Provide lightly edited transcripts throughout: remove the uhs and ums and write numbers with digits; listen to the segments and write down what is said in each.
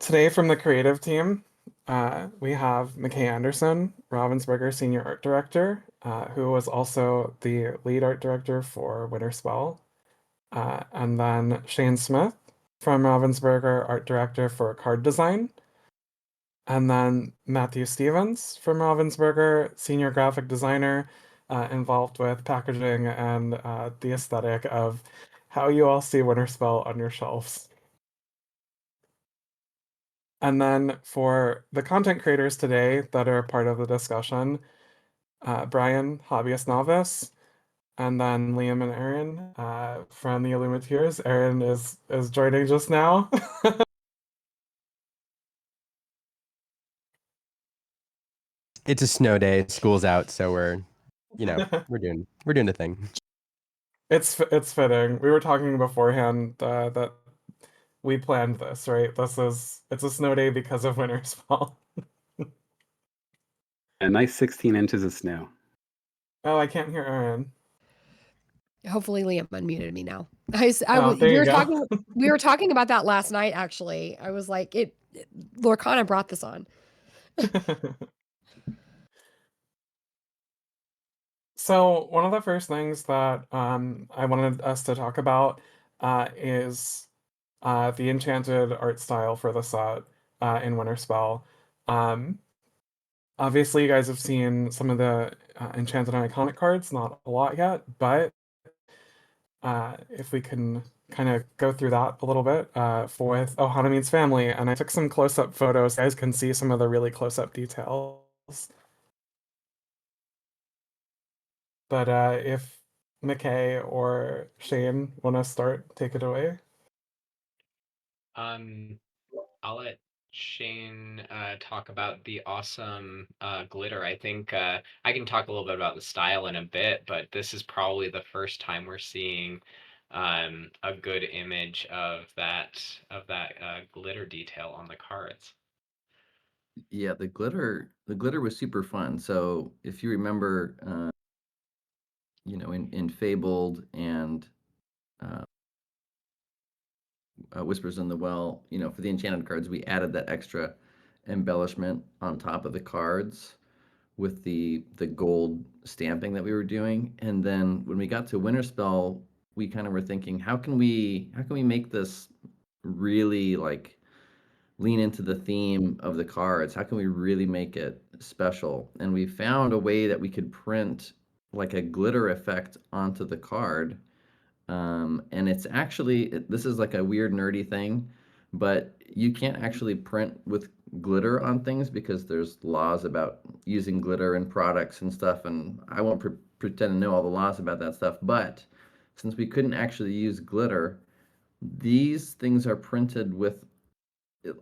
Today from the creative team, we have McKay Anderson, Ravensburger Senior Art Director, who was also the lead art director for Winterspell. And then Shane Smith from Ravensburger, Art Director for Card Design. And then Matthew Stevens from Ravensburger, Senior Graphic Designer, involved with packaging and the aesthetic of how you all see Winterspell on your shelves. And then for the content creators today that are part of the discussion, Brian, Hobbyist Novice, and then Liam and Erin from the Illumiteers. Erin is joining just now. It's a snow day. School's out, so we're doing the thing. It's fitting. We were talking beforehand that we planned this, right? It's a snow day because of Winterspell. A nice 16 inches of snow. Oh, I can't hear Erin. Hopefully Liam unmuted me now. We were talking about that last night, actually. I was like, Lorcana brought this on. So one of the first things that I wanted us to talk about is the enchanted art style for the set in Winterspell. Obviously, you guys have seen some of the enchanted and iconic cards, not a lot yet, but if we can kind of go through that a little bit with Ohana Meets Family, and I took some close-up photos. You guys can see some of the really close-up details. But if McKay or Shane want to start, take it away. I'll let Shane talk about the awesome glitter. I think I can talk a little bit about the style in a bit, but this is probably the first time we're seeing a good image of that glitter detail on the cards. Yeah, the glitter was super fun. So if you remember, in Fabled and Whispers in the Well, for the enchanted cards, we added that extra embellishment on top of the cards with the gold stamping that we were doing. And then when we got to Winterspell, we kind of were thinking, how can we make this really like lean into the theme of the cards? How can we really make it special? And we found a way that we could print like a glitter effect onto the card. And it's actually, this is like a weird nerdy thing, but you can't actually print with glitter on things because there's laws about using glitter in products and stuff. And I won't pretend to know all the laws about that stuff. But since we couldn't actually use glitter, these things are printed with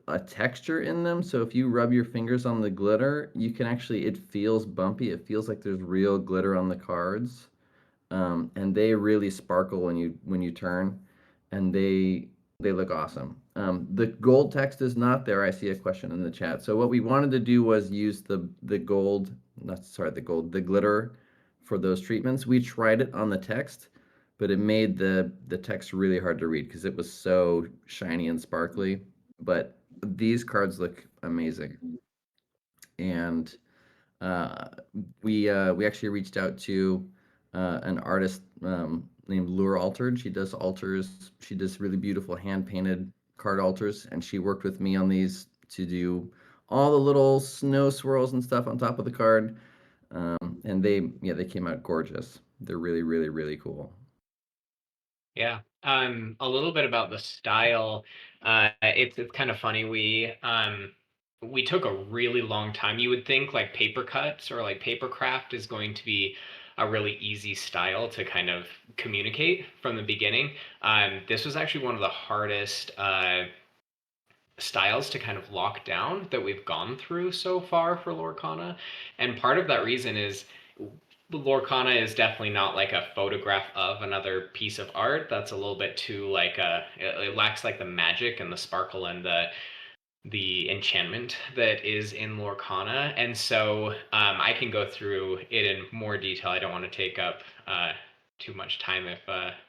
a texture in them. So if you rub your fingers on the glitter, you can actually, it feels bumpy. It feels like there's real glitter on the cards. And they really sparkle when you turn, and they look awesome. The gold text is not there. I see a question in the chat. So what we wanted to do was use the gold, not sorry, the glitter for those treatments. We tried it on the text, but it made the text really hard to read because it was so shiny and sparkly. But these cards look amazing, and we actually reached out to an artist named Lure Altered. She does altars. She does really beautiful hand painted card altars, and she worked with me on these to do all the little snow swirls and stuff on top of the card. And they came out gorgeous. They're really, really, really cool. Yeah. A little bit about the style. It's kind of funny. We took a really long time. You would think like paper cuts or like paper craft is going to be a really easy style to kind of communicate from the beginning. This was actually one of the hardest styles to kind of lock down that we've gone through so far for Lorcana. And part of that reason is Lorcana is definitely not like a photograph of another piece of art. That's a little bit too like it lacks like the magic and the sparkle and the enchantment that is in Lorcana. And so I can go through it in more detail. I don't want to take up too much time if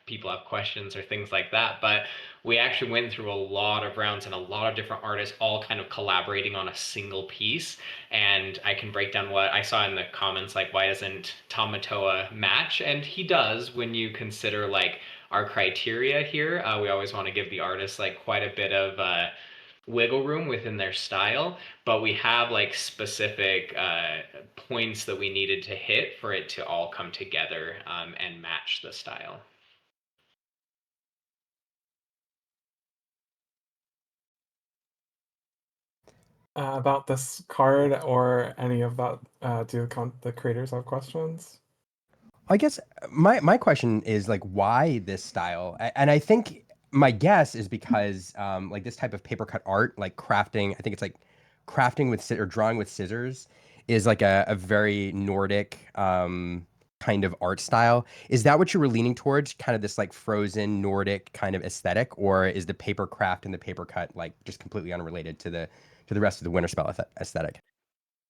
people have questions or things like that. But we actually went through a lot of rounds and a lot of different artists all kind of collaborating on a single piece. And I can break down what I saw in the comments, like, why doesn't Tom Matoa match? And he does when you consider like our criteria here. We always want to give the artists like quite a bit of wiggle room within their style, but we have like specific points that we needed to hit for it to all come together and match the style. About this card or any of that, do the creators have questions? I guess my question is like, why this style? And I think my guess is because like this type of paper cut art, like crafting, I think it's like crafting with or drawing with scissors is like a very Nordic kind of art style. Is that what you were leaning towards? Kind of this like frozen Nordic kind of aesthetic, or is the paper craft and the paper cut like just completely unrelated to the rest of the Winterspell aesthetic?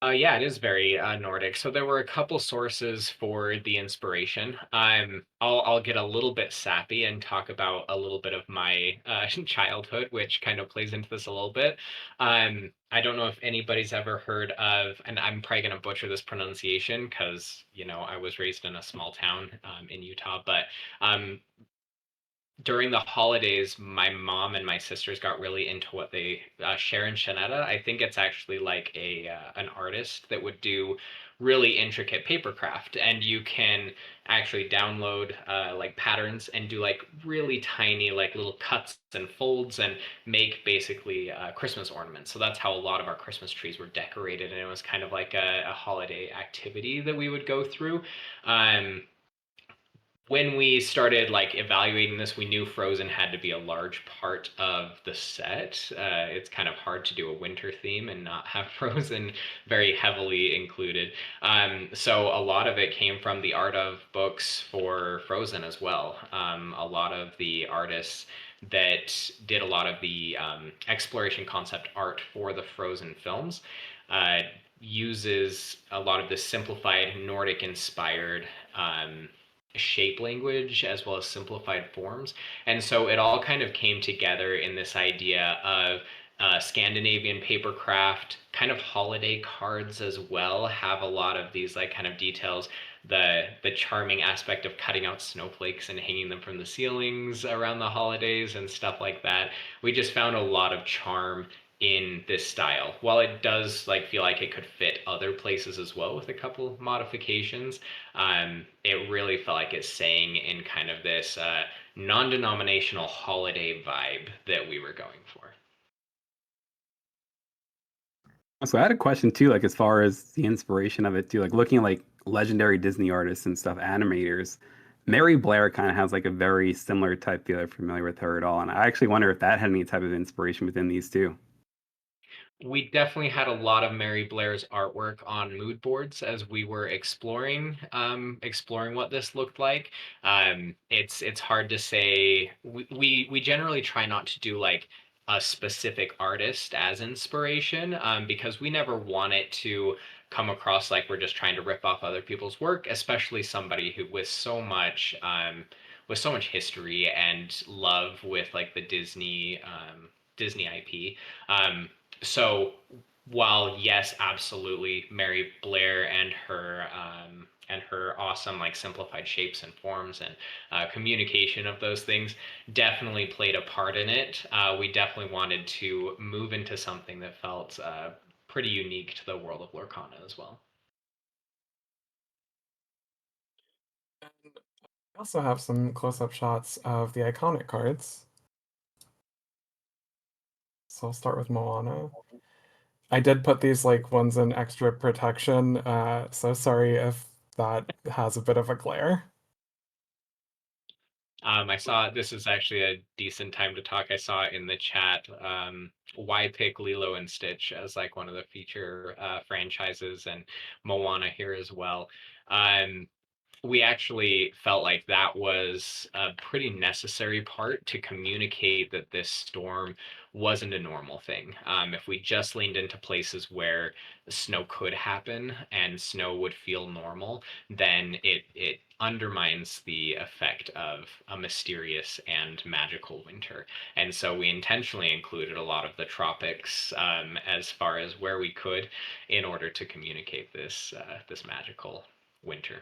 Yeah, it is very Nordic. So there were a couple sources for the inspiration. I'll get a little bit sappy and talk about a little bit of my childhood, which kind of plays into this a little bit. I don't know if anybody's ever heard of, and I'm probably gonna butcher this pronunciation because I was raised in a small town in Utah, but during the holidays, my mom and my sisters got really into what they Sharon Shanetta. I think it's actually like a an artist that would do really intricate paper craft, and you can actually download like patterns and do like really tiny like little cuts and folds and make basically Christmas ornaments. So that's how a lot of our Christmas trees were decorated, and it was kind of like a holiday activity that we would go through. When we started like evaluating this, we knew Frozen had to be a large part of the set. It's kind of hard to do a winter theme and not have Frozen very heavily included. So a lot of it came from the art of books for Frozen as well. A lot of the artists that did a lot of the exploration concept art for the Frozen films uses a lot of this simplified Nordic inspired shape language as well as simplified forms. And so it all kind of came together in this idea of Scandinavian paper craft, kind of holiday cards as well, have a lot of these like kind of details. The charming aspect of cutting out snowflakes and hanging them from the ceilings around the holidays and stuff like that. We just found a lot of charm in this style. While it does like feel like it could fit other places as well with a couple modifications, it really felt like it's saying in kind of this non-denominational holiday vibe that we were going for. So I had a question too, like as far as the inspiration of it too, like looking at like legendary Disney artists and stuff, animators. Mary Blair kind of has like a very similar type feel. I'm familiar with her at all, and I actually wonder if that had any type of inspiration within these two. We definitely had a lot of Mary Blair's artwork on mood boards as we were exploring what this looked like. It's hard to say. We generally try not to do like a specific artist as inspiration because we never want it to come across like we're just trying to rip off other people's work, especially somebody who with so much history and love with like the Disney IP. So while yes, absolutely, Mary Blair and her awesome like simplified shapes and forms and communication of those things definitely played a part in it. We definitely wanted to move into something that felt pretty unique to the world of Lorcana as well. I also have some close-up shots of the iconic cards. So I'll start with Moana. I did put these like ones in extra protection, so sorry if that has a bit of a glare. I saw this is actually a decent time to talk. I saw in the chat why pick Lilo and Stitch as like one of the feature franchises and Moana here as well. We actually felt like that was a pretty necessary part to communicate that this storm wasn't a normal thing. If we just leaned into places where snow could happen and snow would feel normal, then it undermines the effect of a mysterious and magical winter. And so we intentionally included a lot of the tropics as far as where we could in order to communicate this this magical winter.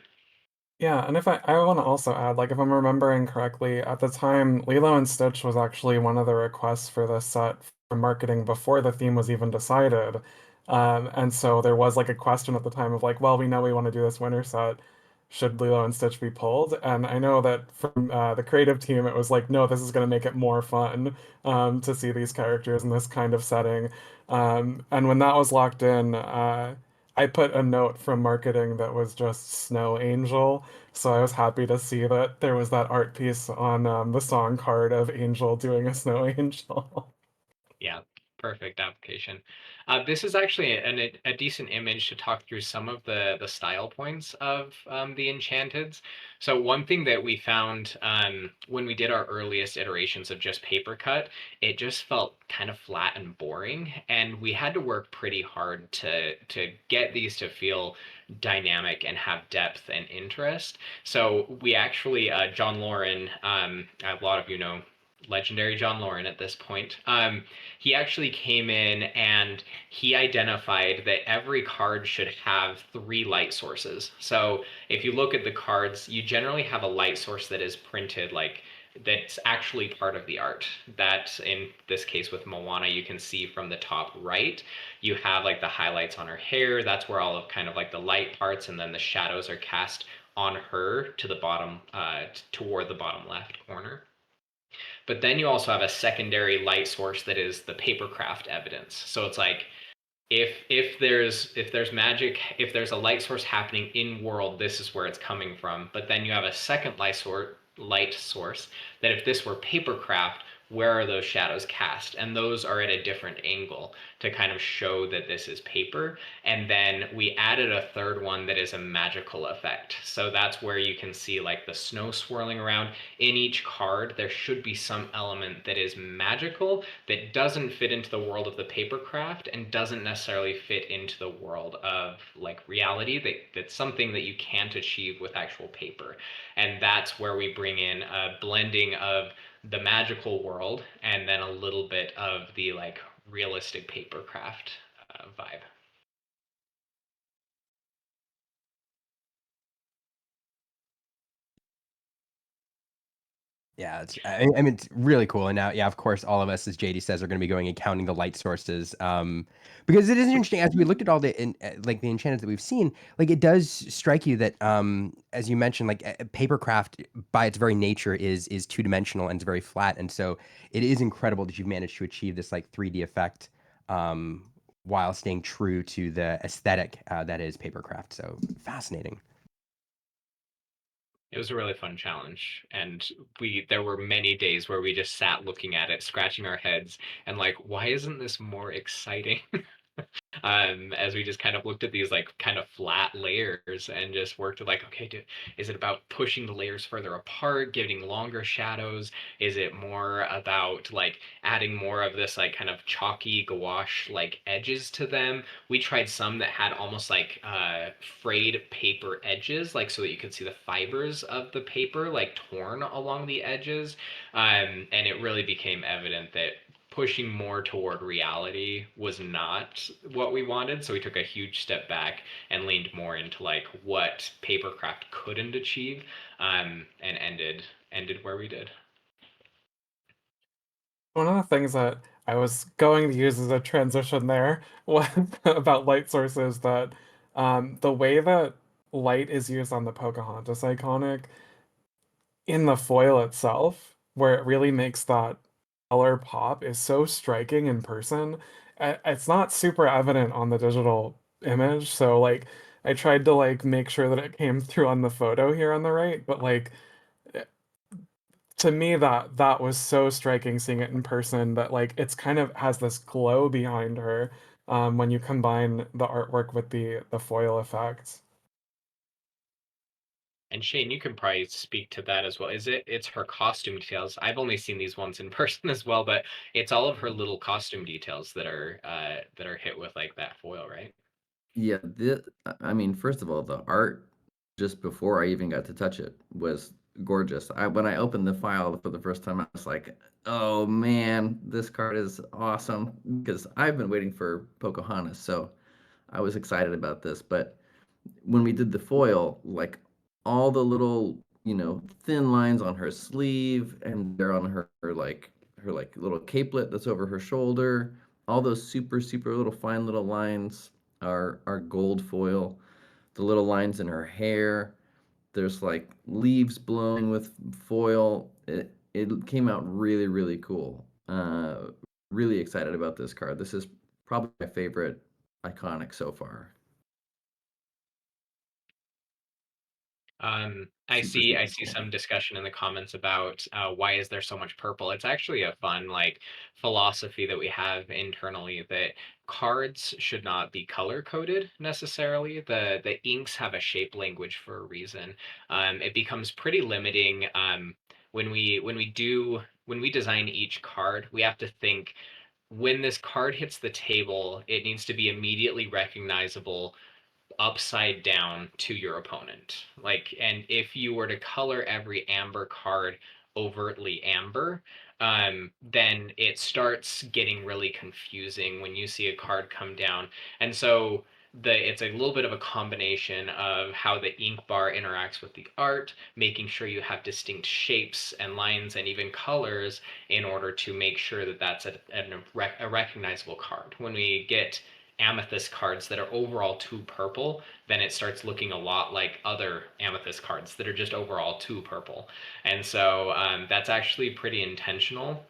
Yeah, and if I want to also add, like if I'm remembering correctly, at the time, Lilo and Stitch was actually one of the requests for this set for marketing before the theme was even decided. And so there was like a question at the time of like, well, we know we want to do this winter set. Should Lilo and Stitch be pulled? And I know that from the creative team, it was like, no, this is going to make it more fun to see these characters in this kind of setting. And when that was locked in, I put a note from marketing that was just Snow Angel. So I was happy to see that there was that art piece on the song card of Angel doing a snow angel. Yeah, perfect application. This is actually a decent image to talk through some of the style points of the Enchanteds. So one thing that we found when we did our earliest iterations of just paper cut, it just felt kind of flat and boring, and we had to work pretty hard to get these to feel dynamic and have depth and interest. So we actually John Lauren, a lot of you know legendary John Lauren at this point. He actually came in and he identified that every card should have 3 light sources. So if you look at the cards, you generally have a light source that is printed like that's actually part of the art. That in this case with Moana, you can see from the top right, you have like the highlights on her hair. That's where all of kind of like the light parts and then the shadows are cast on her to the bottom, toward the bottom left corner. But then you also have a secondary light source that is the papercraft evidence. So it's like if there's magic, if there's a light source happening in world, this is where it's coming from. But then you have a second light source that if this were papercraft, where are those shadows cast? And those are at a different angle to kind of show that this is paper. And then we added a third one that is a magical effect. So that's where you can see like the snow swirling around. In each card, there should be some element that is magical that doesn't fit into the world of the papercraft and doesn't necessarily fit into the world of like reality. That's something that you can't achieve with actual paper. And that's where we bring in a blending of the magical world and then a little bit of the like realistic papercraft vibe. Yeah, I mean, it's really cool. And now, yeah, of course, all of us, as JD says, are going to be going and counting the light sources, because it is interesting as we looked at all the like the enchantments that we've seen. Like, it does strike you that, as you mentioned, like papercraft by its very nature is 2-dimensional and it's very flat, and so it is incredible that you've managed to achieve this like 3D effect, while staying true to the aesthetic that is papercraft. So fascinating. It was a really fun challenge, and there were many days where we just sat looking at it, scratching our heads, and like, why isn't this more exciting? As we just kind of looked at these like kind of flat layers and just worked at like, okay, is it about pushing the layers further apart, giving longer shadows? Is it more about like adding more of this like kind of chalky gouache like edges to them? We tried some that had almost like frayed paper edges, like so that you could see the fibers of the paper like torn along the edges. And it really became evident that pushing more toward reality was not what we wanted. So we took a huge step back and leaned more into like what papercraft couldn't achieve, and ended where we did. One of the things that I was going to use as a transition there was about light sources that the way that light is used on the Pocahontas iconic in the foil itself, where it really makes that color pop, is so striking in person. It's not super evident on the digital image, so like I tried to like make sure that it came through on the photo here on the right, but like to me that was so striking seeing it in person that like it's kind of has this glow behind her when you combine the artwork with the foil effects. And Shane, you can probably speak to that as well. It's her costume details. I've only seen these ones in person as well, but it's all of her little costume details that are hit with like that foil, right? Yeah, I mean, first of all, the art just before I even got to touch it was gorgeous. When I opened the file for the first time, I was like, "Oh man, this card is awesome!" Because I've been waiting for Pocahontas, so I was excited about this. But when we did the foil, like all the little, thin lines on her sleeve, and they're on her little capelet that's over her shoulder. All those super super little fine little lines are gold foil. The little lines in her hair. There's like leaves blowing with foil. It came out really really cool. Really excited about this card. This is probably my favorite iconic so far. I Super see super I see cool. some discussion in the comments about why is there so much purple. It's actually a fun like philosophy that we have internally that cards should not be color coded necessarily. The inks have a shape language for a reason. It becomes pretty limiting when we design each card. We have to think when this card hits the table, it needs to be immediately recognizable upside down to your opponent. Like, and if you were to color every amber card overtly amber, then it starts getting really confusing when you see a card come down. And so it's a little bit of a combination of how the ink bar interacts with the art, making sure you have distinct shapes and lines and even colors in order to make sure that that's a recognizable card. When we get amethyst cards that are overall too purple, then it starts looking a lot like other amethyst cards that are just overall too purple. And so that's actually pretty intentional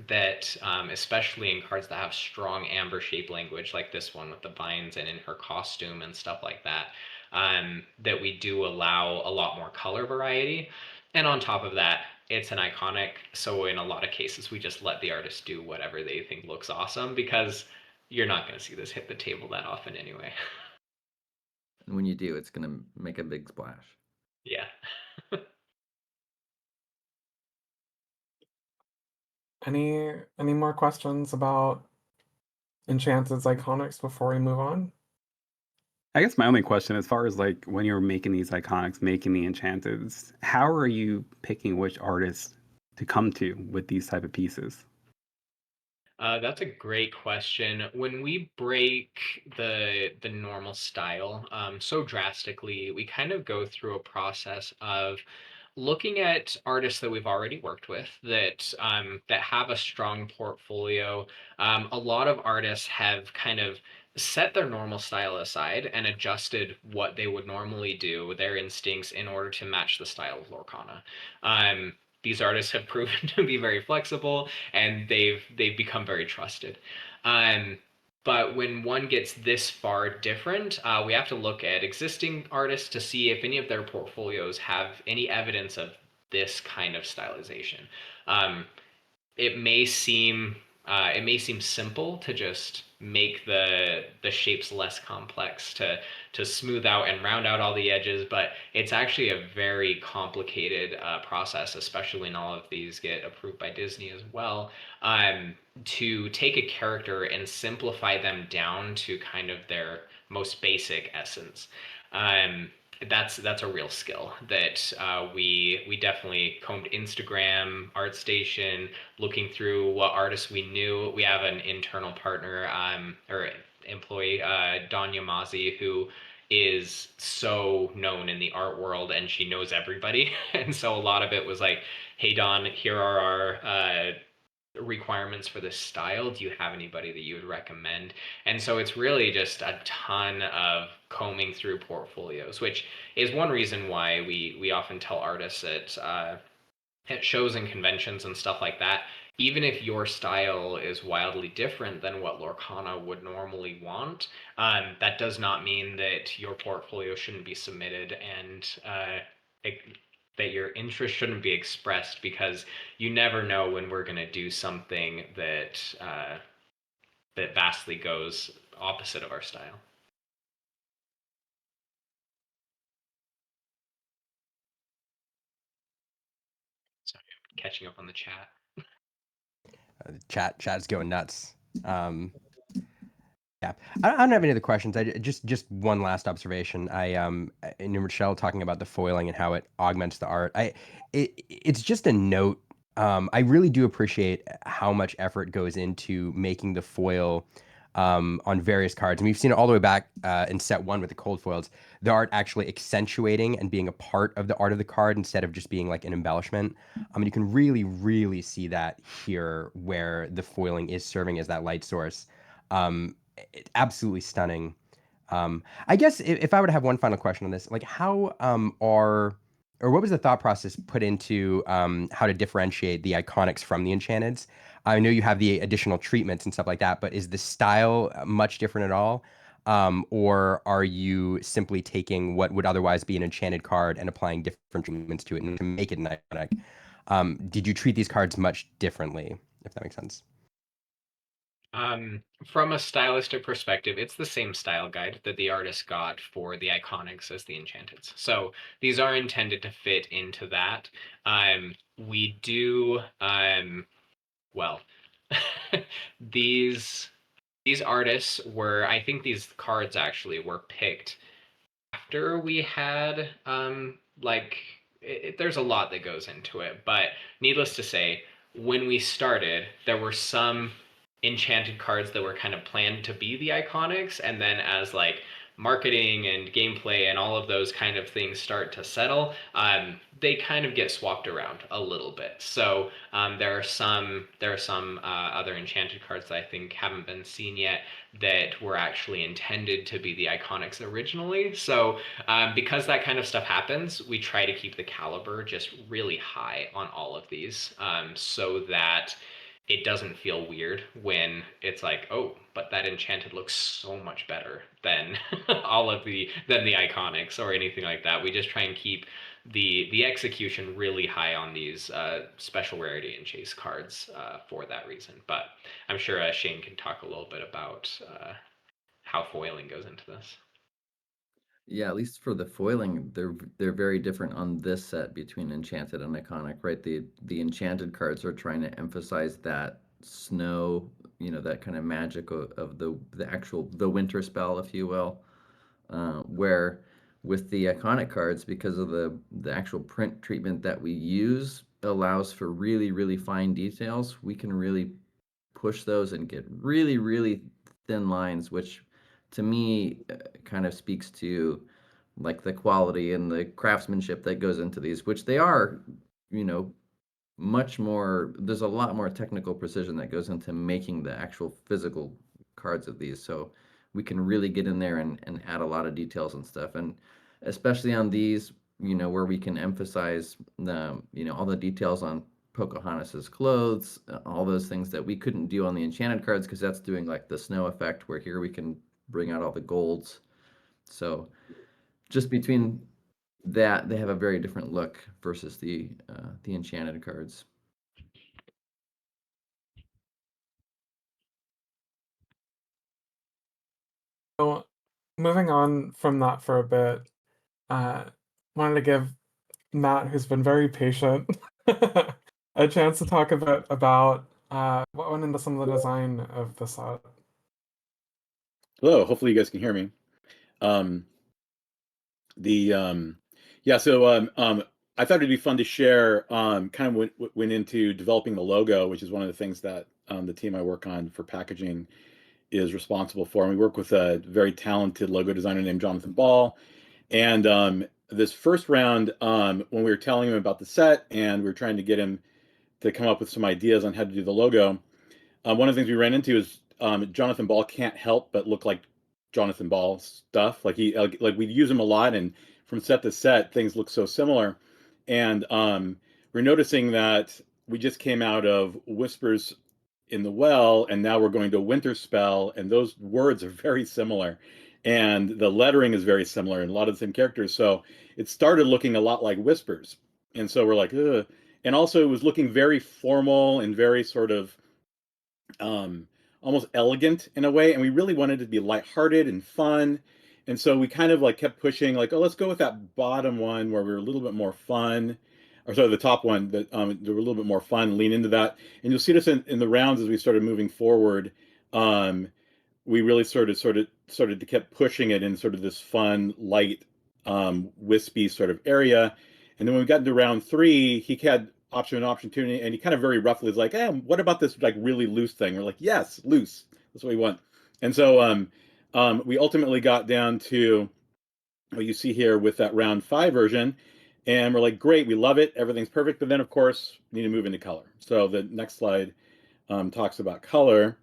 that especially in cards that have strong amber shape language like this one with the vines and in her costume and stuff like that, that we do allow a lot more color variety. And on top of that, it's an iconic, so in a lot of cases we just let the artist do whatever they think looks awesome because you're not going to see this hit the table that often anyway. And when you do, it's going to make a big splash. Yeah. Any more questions about Enchanted's iconics before we move on? I guess my only question, as far as like when you're making these iconics, making the Enchanteds, how are you picking which artists to come to with these type of pieces? That's a great question. When we break the normal style so drastically, we kind of go through a process of looking at artists that we've already worked with that have a strong portfolio. A lot of artists have kind of set their normal style aside and adjusted what they would normally do, their instincts, in order to match the style of Lorcana. These artists have proven to be very flexible and they've become very trusted. Um, but when one gets this far different, we have to look at existing artists to see if any of their portfolios have any evidence of this kind of stylization. Um, it may seem it may seem simple to just make the shapes less complex to smooth out and round out all the edges, but it's actually a very complicated process, especially when all of these get approved by Disney as well, to take a character and simplify them down to kind of their most basic essence. Um, that's a real skill that we definitely combed Instagram, ArtStation, looking through what artists we knew. We have an internal partner or employee, Don Yamazi, who is so known in the art world and she knows everybody. And so a lot of it was like, hey, Don, here are our requirements for this style. Do you have anybody that you would recommend? And so it's really just a ton of combing through portfolios, which is one reason why we often tell artists at shows and conventions and stuff like that, even if your style is wildly different than what Lorcana would normally want, that does not mean that your portfolio shouldn't be submitted and that your interest shouldn't be expressed, because you never know when we're going to do something that vastly goes opposite of our style. Sorry, I'm catching up on the chat. Chat's going nuts. Yeah, I don't have any other questions. I just one last observation. In Richelle talking about the foiling and how it augments the art. It's just a note. I really do appreciate how much effort goes into making the foil on various cards, and we've seen it all the way back in set one with the cold foils. The art actually accentuating and being a part of the art of the card instead of just being like an embellishment. I mean, you can really, really see that here, where the foiling is serving as that light source. Absolutely stunning. I guess if I were to have one final question on this, like how or what was the thought process put into how to differentiate the iconics from the enchanteds? I know you have the additional treatments and stuff like that, but is the style much different at all? Or are you simply taking what would otherwise be an enchanted card and applying different treatments to it and to make it an iconic? Did you treat these cards much differently, if that makes sense? From a stylistic perspective, it's the same style guide that the artist got for the iconics as the enchanteds. So these are intended to fit into that. We do well, these artists were, I think these cards actually were picked after we had there's a lot that goes into it, but needless to say, when we started, there were some enchanted cards that were kind of planned to be the iconics, and then as like marketing and gameplay and all of those kind of things start to settle, they kind of get swapped around a little bit. So there are some other enchanted cards that I think haven't been seen yet that were actually intended to be the iconics originally. So because that kind of stuff happens, we try to keep the caliber just really high on all of these, so that it doesn't feel weird when it's like, oh, but that enchanted looks so much better than than the iconics or anything like that. We just try and keep the execution really high on these special rarity and chase cards for that reason. But I'm sure Shane can talk a little bit about how foiling goes into this. Yeah, at least for the foiling, they're very different on this set between enchanted and iconic, right? The enchanted cards are trying to emphasize that snow, that kind of magic of the actual the winter spell, if you will. Where with the iconic cards, because of the actual print treatment that we use, allows for really, really fine details. We can really push those and get really, really thin lines, which to me kind of speaks to like the quality and the craftsmanship that goes into these, which they are, you know, much more, there's a lot more technical precision that goes into making the actual physical cards of these. So we can really get in there and add a lot of details and stuff. And especially on these, where we can emphasize the, all the details on Pocahontas's clothes, all those things that we couldn't do on the enchanted cards because that's doing like the snow effect, where here we can bring out all the golds. So just between that, they have a very different look versus the enchanted cards. So moving on from that for a bit, wanted to give Matt, who's been very patient, a chance to talk a bit about what went into some of the design of the set. Hello, hopefully you guys can hear me. Yeah, so I thought it'd be fun to share kind of what went into developing the logo, which is one of the things that the team I work on for packaging is responsible for. And we work with a very talented logo designer named Jonathan Ball. And this first round, when we were telling him about the set and we were trying to get him to come up with some ideas on how to do the logo, one of the things we ran into is Jonathan Ball can't help but look like Jonathan Ball stuff. Like we use him a lot, and from set to set, things look so similar. And we're noticing that we just came out of Whispers in the Well, and now we're going to Winterspell, and those words are very similar, and the lettering is very similar, and a lot of the same characters. So it started looking a lot like Whispers, and so we're like, ugh. And also it was looking very formal and very sort of almost elegant in a way, and we really wanted it to be lighthearted and fun. And so we kind of like kept pushing, like, oh, let's go with that bottom one where we're a little bit more fun, or sorry, the top one that they were a little bit more fun. Lean into that, and you'll see this in the rounds as we started moving forward. we really sort of kept pushing it in sort of this fun, light, wispy sort of area. And then when we got into round 3, he had option 2, and he kind of very roughly was like, what about this like really loose thing? We're like, yes, loose. That's what we want. And so we ultimately got down to what you see here with that round 5 version. And we're like, great, we love it. Everything's perfect. But then, of course, we need to move into color. So the next slide talks about color,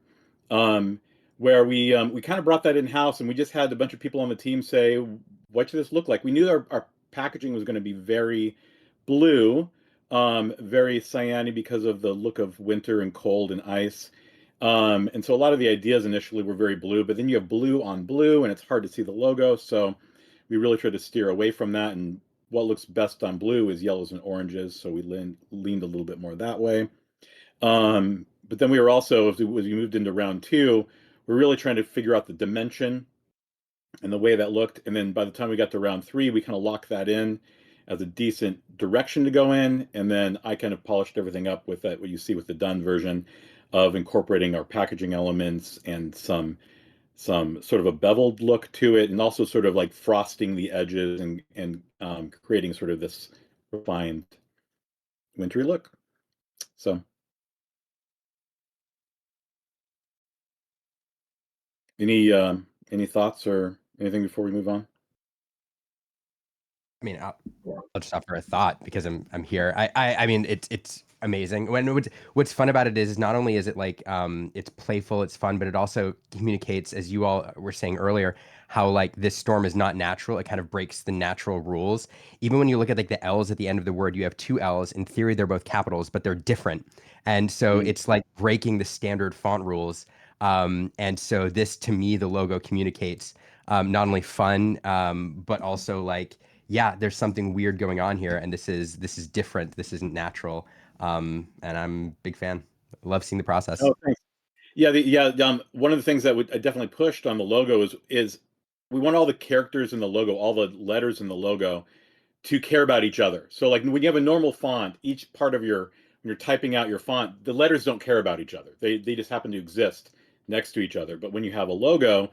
where we kind of brought that in-house, and we just had a bunch of people on the team say, what should this look like? We knew our packaging was going to be very blue, very cyany because of the look of winter and cold and ice. And so a lot of the ideas initially were very blue, but then you have blue on blue, and it's hard to see the logo. So we really tried to steer away from that, and what looks best on blue is yellows and oranges. So we leaned a little bit more that way. But then we were also, as we moved into round 2, we're really trying to figure out the dimension and the way that looked. And then by the time we got to round 3, we kind of locked that in as a decent direction to go in. And then I kind of polished everything up with that, what you see with the done version of incorporating our packaging elements and some sort of a beveled look to it, and also sort of like frosting the edges and creating sort of this refined wintry look. So any thoughts or anything before we move on? I mean, I'll just offer a thought because I'm here. I mean, it's amazing. What's fun about it is not only is it like it's playful, it's fun, but it also communicates, as you all were saying earlier, how like this storm is not natural. It kind of breaks the natural rules. Even when you look at like the L's at the end of the word, you have 2 L's. In theory, they're both capitals, but they're different. And so it's like breaking the standard font rules. And so this, to me, the logo communicates not only fun, but also like, yeah, there's something weird going on here, and this is different. This isn't natural, and I'm a big fan. Love seeing the process. Oh, thanks. Yeah, one of the things that I definitely pushed on the logo is we want all the characters in the logo, all the letters in the logo, to care about each other. So like when you have a normal font, each part of when you're typing out your font, the letters don't care about each other. They just happen to exist next to each other. But when you have a logo,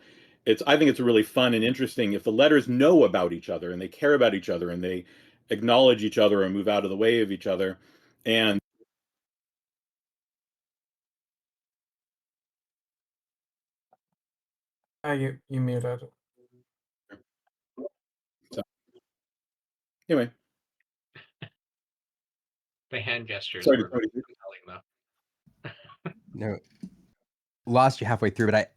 I think it's really fun and interesting if the letters know about each other and they care about each other and they acknowledge each other and move out of the way of each other. And You muted. so, anyway, The hand gestures sorry were to compelling, though. No, lost you halfway through, but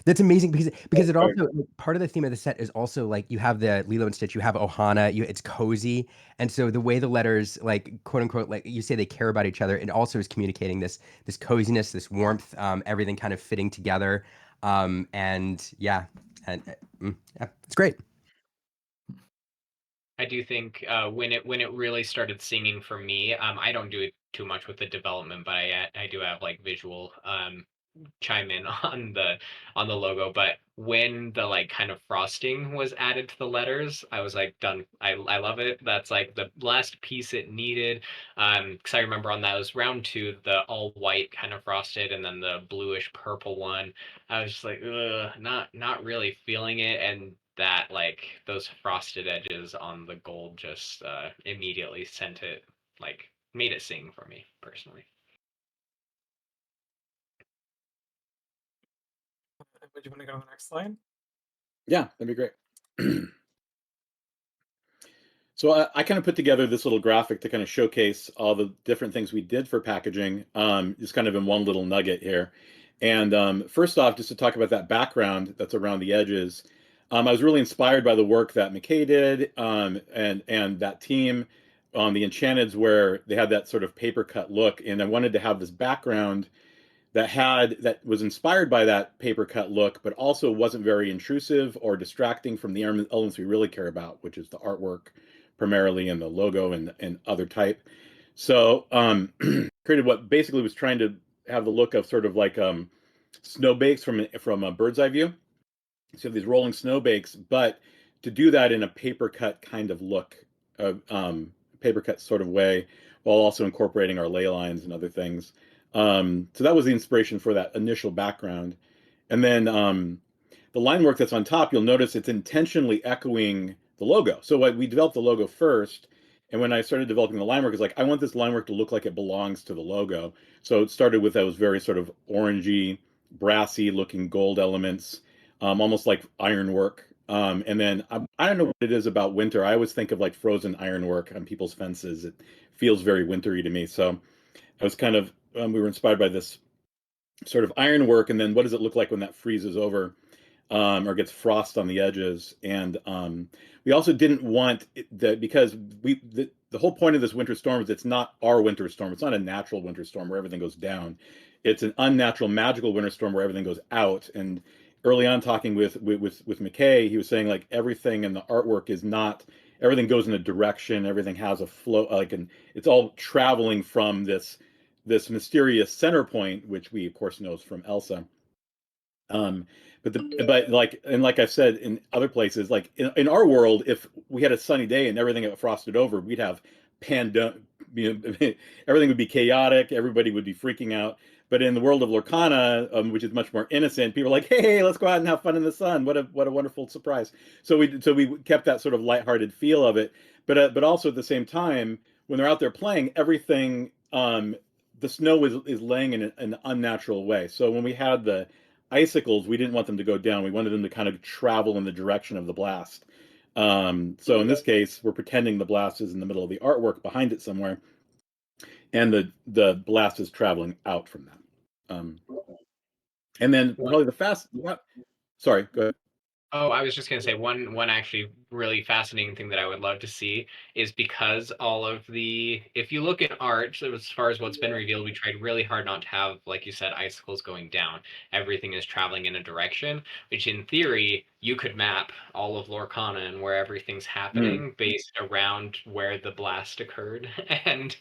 that's amazing because it also like, part of the theme of the set is also like you have the Lilo and Stitch, you have Ohana, it's cozy, and so the way the letters like quote unquote like you say they care about each other, it also is communicating this coziness, this warmth, everything kind of fitting together, and yeah, yeah, it's great. I do think when it really started singing for me, I don't do it too much with the development, but I do have like visual chime in on the logo. But when the like kind of frosting was added to the letters, I was like done. I love it. That's like the last piece it needed. Because I remember on that was round 2, the all white kind of frosted, and then the bluish purple one. I was just like, ugh, not really feeling it, and that like those frosted edges on the gold just immediately sent it like made it sing for me personally. Would you want to go to the next slide? Yeah, that'd be great. So I kind of put together this little graphic to kind of showcase all the different things we did for packaging, just kind of in one little nugget here. And first off, just to talk about that background that's around the edges, I was really inspired by the work that McKay did, and that team on the Enchanteds, where they had that sort of paper cut look, and I wanted to have this background that was inspired by that paper cut look, but also wasn't very intrusive or distracting from the elements we really care about, which is the artwork primarily and the logo and other type. So created what basically was trying to have the look of sort of like snowbakes from a bird's eye view. So these rolling snowbakes, but to do that in a paper cut kind of look, paper cut sort of way, while also incorporating our ley lines and other things. So that was the inspiration for that initial background. And then the line work that's on top, you'll notice it's intentionally echoing the logo. So we developed the logo first, and when I started developing the line work, it's like, I want this line work to look like it belongs to the logo. So it started with those very sort of orangey, brassy looking gold elements, almost like ironwork. And then I don't know what it is about winter. I always think of like frozen ironwork on people's fences. It feels very wintry to me. So I was kind of, we were inspired by this sort of ironwork, and then what does it look like when that freezes over, or gets frost on the edges? And we also didn't want that, because the whole point of this winter storm is it's not our winter storm. It's not a natural winter storm where everything goes down. It's an unnatural, magical winter storm where everything goes out. And early on, talking with McKay, he was saying like everything in the artwork is not. Everything goes in a direction. Everything has a flow, and it's all traveling from this mysterious center point, which we of course knows from Elsa. But like I've said in other places, like in our world, if we had a sunny day and everything got frosted over, we'd have everything would be chaotic, everybody would be freaking out. But in the world of Lorcana, which is much more innocent, people are like, hey, let's go out and have fun in the sun. What a wonderful surprise. So we kept that sort of lighthearted feel of it. But also at the same time, when they're out there playing, everything, the snow is laying in an unnatural way. So when we had the icicles, we didn't want them to go down. We wanted them to kind of travel in the direction of the blast. So in this case, we're pretending the blast is in the middle of the artwork behind it somewhere, and the blast is traveling out from that. And then probably sorry, go ahead. Oh, I was just gonna say one actually really fascinating thing that I would love to see is, because all of if you look at art, so as far as what's been revealed, we tried really hard not to have, like you said, icicles going down. Everything is traveling in a direction, which in theory you could map all of Lorcana and where everything's happening based around where the blast occurred, and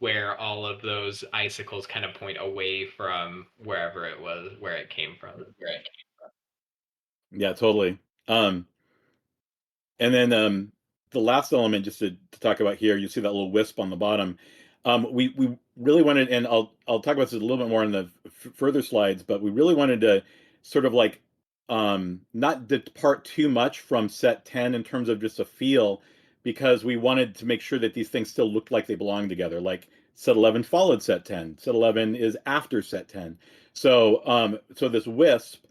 where all of those icicles kind of point away from wherever it was, where it came from. Yeah, totally. And then the last element, just to talk about here, you see that little wisp on the bottom. We really wanted, and I'll talk about this a little bit more in the further slides, but we really wanted to sort of like not depart too much from set 10 in terms of just a feel, because we wanted to make sure that these things still looked like they belong together. Like set 11 followed set 10. Set 11 is after set 10. So so this wisp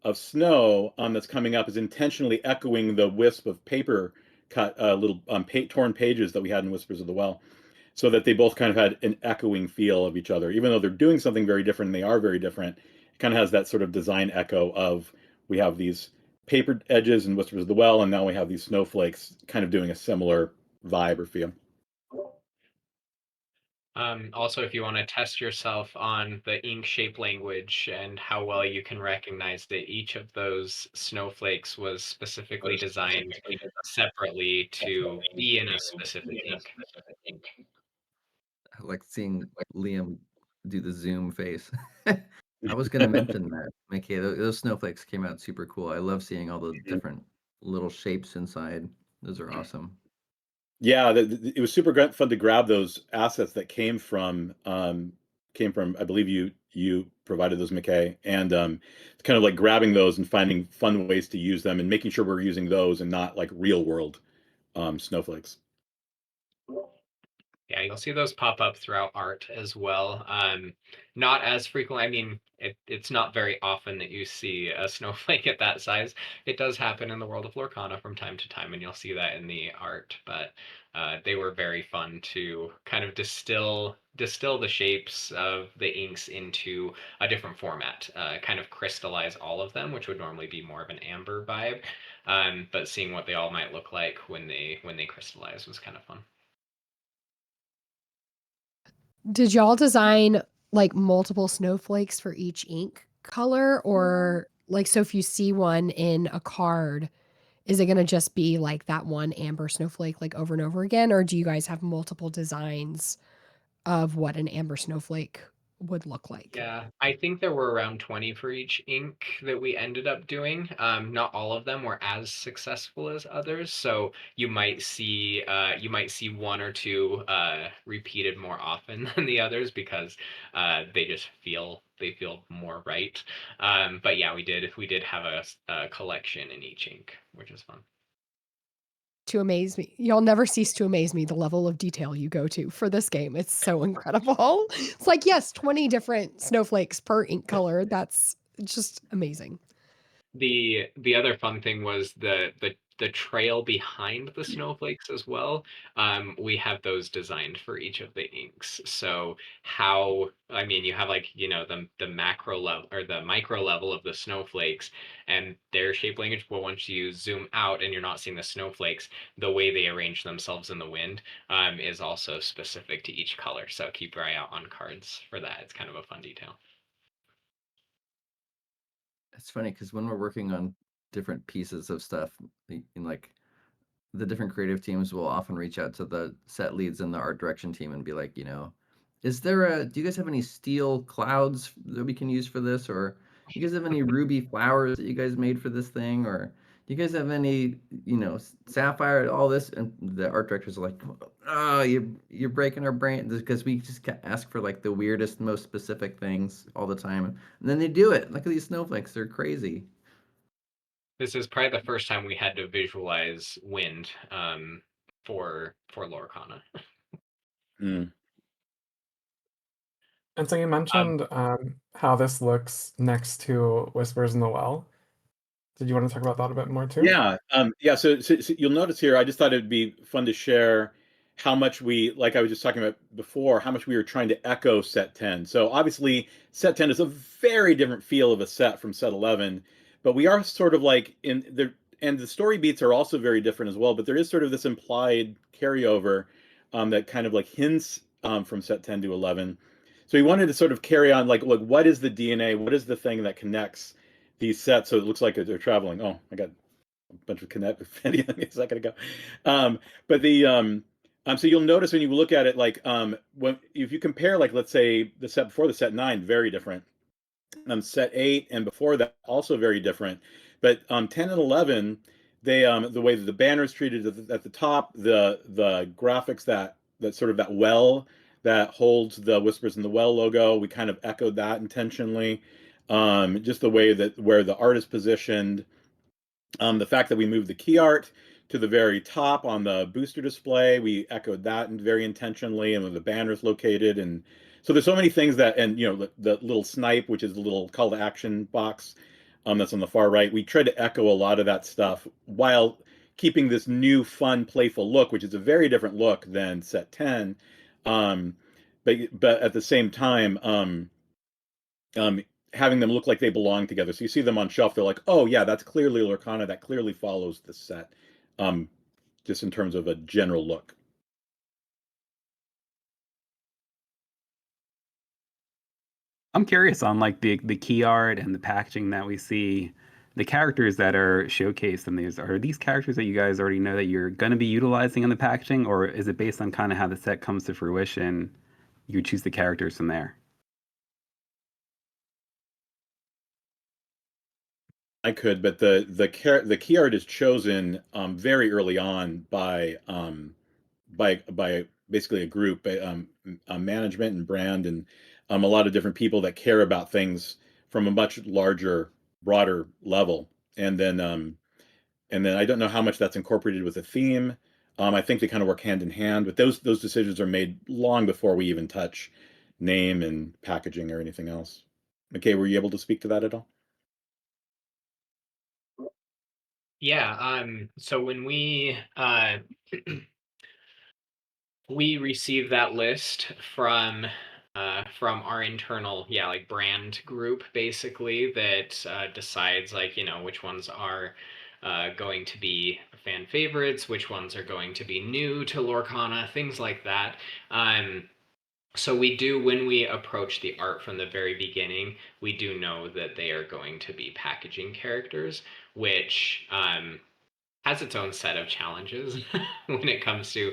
of snow that's coming up is intentionally echoing the wisp of paper cut little torn pages that we had in Whispers of the Well, so that they both kind of had an echoing feel of each other, even though they're doing something very different and they are very different. It kind of has that sort of design echo of, we have these paper edges in Whispers of the Well, and now we have these snowflakes kind of doing a similar vibe or feel. Also, if you want to test yourself on the ink shape language and how well you can recognize that each of those snowflakes was specifically designed separately to be in a specific ink. I like seeing Liam do the zoom face. I was going to mention that, McKay, those snowflakes came out super cool. I love seeing all the different little shapes inside. Those are awesome. Yeah, it was super fun to grab those assets that came from I believe you provided those, McKay, and kind of like grabbing those and finding fun ways to use them and making sure we're using those and not like real world snowflakes. Yeah, you'll see those pop up throughout art as well. Not as frequently. I mean, it's not very often that you see a snowflake at that size. It does happen in the world of Lorcana from time to time, and you'll see that in the art. But they were very fun to kind of distill the shapes of the inks into a different format, kind of crystallize all of them, which would normally be more of an amber vibe. But seeing what they all might look like when they crystallize was kind of fun. Did y'all design like multiple snowflakes for each ink color, or like, so if you see one in a card, is it going to just be like that one amber snowflake like over and over again, or do you guys have multiple designs of what an amber snowflake would look like. Yeah, I think there were around 20 for each ink that we ended up doing. Not all of them were as successful as others, so you might see one or two repeated more often than the others because they feel more right. But yeah, we did have a collection in each ink, which is fun. To amaze me. Y'all never cease to amaze me the level of detail you go to for this game. It's so incredible. It's like, yes, 20 different snowflakes per ink color. That's just amazing. The other fun thing was the trail behind the snowflakes as well. We have those designed for each of the inks. So you have like, the macro level or the micro level of the snowflakes and their shape language. But once you zoom out and you're not seeing the snowflakes, the way they arrange themselves in the wind is also specific to each color. So keep your eye out on cards for that. It's kind of a fun detail. It's funny because when we're working on different pieces of stuff, in like the different creative teams will often reach out to the set leads and the art direction team and be like, do you guys have any steel clouds that we can use for this? Or you guys have any ruby flowers that you guys made for this thing? Or do you guys have any, sapphire, all this? And the art directors are like, oh, you're breaking our brain, because we just ask for like the weirdest, most specific things all the time. And then they do it. Look at these snowflakes. They're crazy. This is probably the first time we had to visualize wind for Lorcana. Mm. And so you mentioned how this looks next to Whispers in the Well. Did you want to talk about that a bit more too? Yeah, yeah. So you'll notice here, I just thought it'd be fun to share how much like I was just talking about before, how much we were trying to echo set 10. So obviously, set 10 is a very different feel of a set from set 11, but we are sort of like and the story beats are also very different as well. But there is sort of this implied carryover that kind of like hints from set 10 to 11. So we wanted to sort of carry on, like, look, what is the DNA? What is the thing that connects these sets so it looks like they're traveling? Oh, I got a bunch of connect a second ago. But so you'll notice when you look at it, like if you compare, like, let's say the set before the set 9, very different. Set 8 and before that, also very different. But 10 and 11, they the way that the banner is treated at the top, the graphics that sort of that well that holds the Whispers in the Well logo, we kind of echoed that intentionally. Just the way that where the art is positioned, the fact that we moved the key art to the very top on the booster display, we echoed that very intentionally, and where the banner is located. And so there's so many things that, and the little snipe, which is the little call to action box that's on the far right, we tried to echo a lot of that stuff while keeping this new, fun, playful look, which is a very different look than set 10. But at the same time, having them look like they belong together. So you see them on shelf, they're like, oh yeah, that's clearly Lorcana. That clearly follows the set, just in terms of a general look. I'm curious on like the key art and the packaging that we see, the characters that are showcased in these. Are these characters that you guys already know that you're going to be utilizing in the packaging, or is it based on kind of how the set comes to fruition? You choose the characters from there. I could, but the key art is chosen very early on by basically a group, management and brand, and a lot of different people that care about things from a much larger, broader level. And then I don't know how much that's incorporated with a theme. I think they kind of work hand in hand, but those decisions are made long before we even touch name and packaging or anything else. McKay, were you able to speak to that at all? Yeah, so when we receive that list from our internal, like brand group, basically, that decides, like, which ones are going to be fan favorites, which ones are going to be new to Lorcana, things like that. So we do, when we approach the art from the very beginning, we do know that they are going to be packaging characters, which has its own set of challenges when it comes to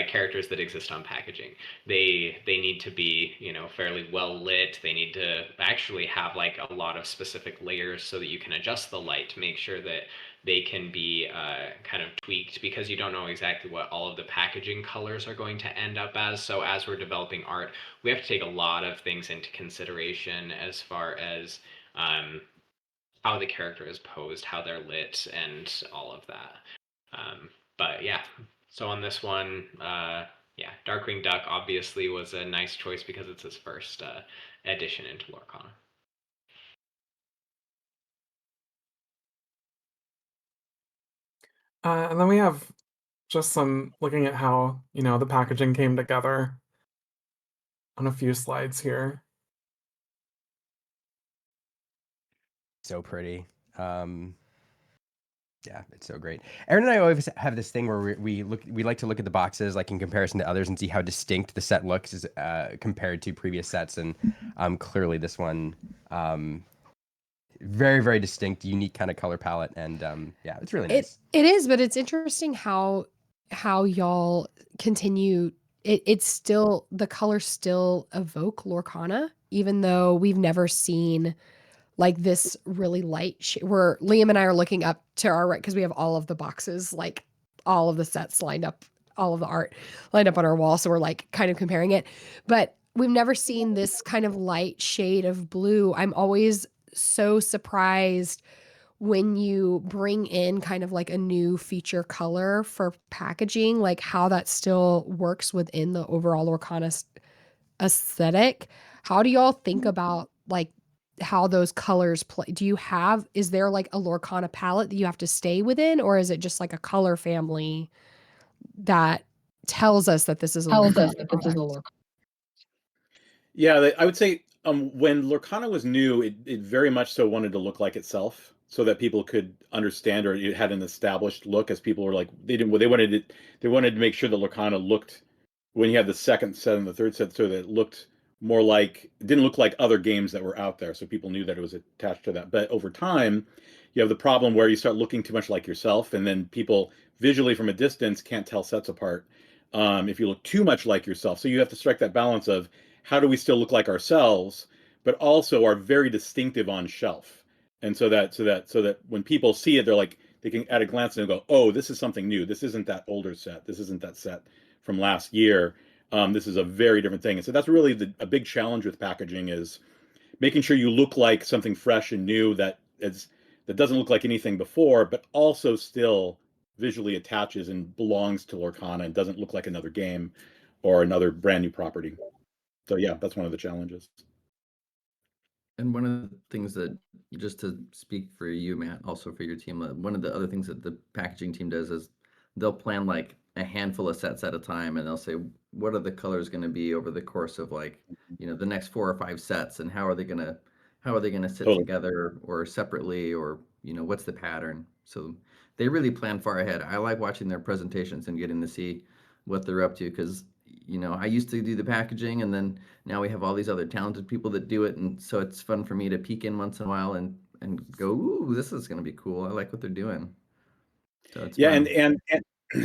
characters that exist on packaging. They need to be, you know, fairly well lit. They need to actually have like a lot of specific layers so that you can adjust the light to make sure that they can be kind of tweaked, because you don't know exactly what all of the packaging colors are going to end up as. So as we're developing art, we have to take a lot of things into consideration as far as how the character is posed, how they're lit, and all of that. But yeah, so on this one, yeah, Darkwing Duck obviously was a nice choice because it's his first addition into Lorcana. And then we have just some looking at how, you know, the packaging came together on a few slides here. So pretty. Yeah, it's so great. Erin and I always have this thing where we like to look at the boxes like in comparison to others and see how distinct the set looks as, compared to previous sets. And clearly this one, very, very distinct, unique kind of color palette. And yeah, it's really nice. It is, but it's interesting how y'all continue. It's still, the colors still evoke Lorcana, even though we've never seen like this really light where Liam and I are looking up to our right because we have all of the boxes, like all of the sets lined up, all of the art lined up on our wall. So we're like kind of comparing it, but we've never seen this kind of light shade of blue. I'm always so surprised when you bring in kind of like a new feature color for packaging, like how that still works within the overall Lorcana aesthetic. How do y'all think about like how those colors play? Is there like a Lorcana palette that you have to stay within, or is it just like a color family that tells us that this is a Lorcana product? Yeah, I would say when Lorcana was new, it very much so wanted to look like itself, so that people could understand, or it had an established look. As people were like, they wanted to make sure that Lorcana looked, when you had the second set and the third set, so that it looked more like, it didn't look like other games that were out there, so people knew that it was attached to that. But over time, you have the problem where you start looking too much like yourself, and then people visually from a distance can't tell sets apart if you look too much like yourself. So you have to strike that balance of how do we still look like ourselves, but also are very distinctive on shelf. And so that when people see it, they're like, they can at a glance and go, oh, this is something new. This isn't that older set. This isn't that set from last year. This is a very different thing. And so that's really a big challenge with packaging, is making sure you look like something fresh and new that doesn't look like anything before, but also still visually attaches and belongs to Lorcana and doesn't look like another game or another brand new property. So yeah, that's one of the challenges. And one of the things that, just to speak for you, Matt, also for your team, one of the other things that the packaging team does is they'll plan like a handful of sets at a time, and they'll say, what are the colors going to be over the course of like, you know, the next 4 or 5 sets, and how are they going to sit Totally. together or separately, or, you know, what's the pattern? So they really plan far ahead. I like watching their presentations and getting to see what they're up to, because, you know, I used to do the packaging, and then now we have all these other talented people that do it, and so it's fun for me to peek in once in a while and go, ooh, this is going to be cool. I like what they're doing. So it's Yeah, fun. and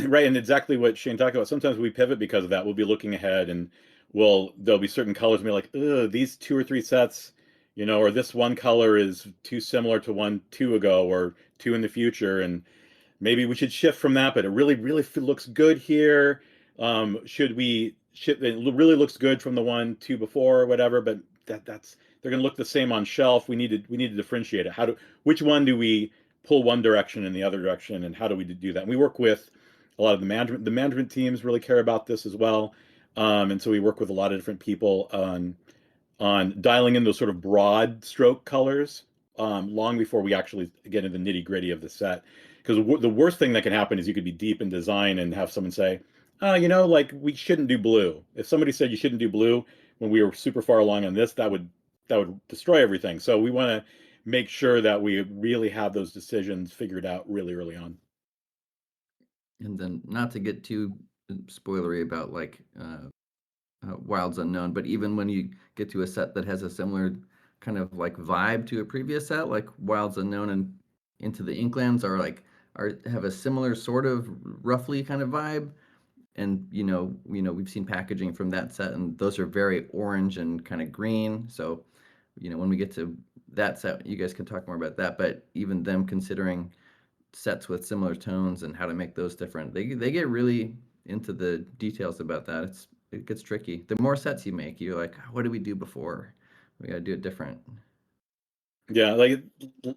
right, and exactly what Shane talked about. Sometimes we pivot because of that. We'll be looking ahead, and there'll be certain colors, and be like, ugh, these 2 or 3 sets, you know, or this one color is too similar to 2 ago, or 2 in the future, and maybe we should shift from that. But it really looks good here. Should we shift? It really looks good from the 2 before, or whatever. But that's they're going to look the same on shelf. We need to differentiate it. Which one do we pull one direction and the other direction, and how do we do that? And we work with a lot of the management. The management teams really care about this as well, and so we work with a lot of different people on dialing in those sort of broad stroke colors long before we actually get into the nitty gritty of the set. Because the worst thing that can happen is you could be deep in design and have someone say, you know, like, we shouldn't do blue. If somebody said you shouldn't do blue when we were super far along on this, that would destroy everything. So we want to make sure that we really have those decisions figured out really early on. And then, not to get too spoilery about like Wilds Unknown, but even when you get to a set that has a similar kind of like vibe to a previous set, like Wilds Unknown and Into the Inklands are have a similar sort of roughly kind of vibe. And we've seen packaging from that set, and those are very orange and kind of green. So, when we get to that set, you guys can talk more about that. But even them considering sets with similar tones and how to make those different, they get really into the details about that. It gets tricky. The more sets you make, you're like, what did we do before? We got to do it different. Yeah,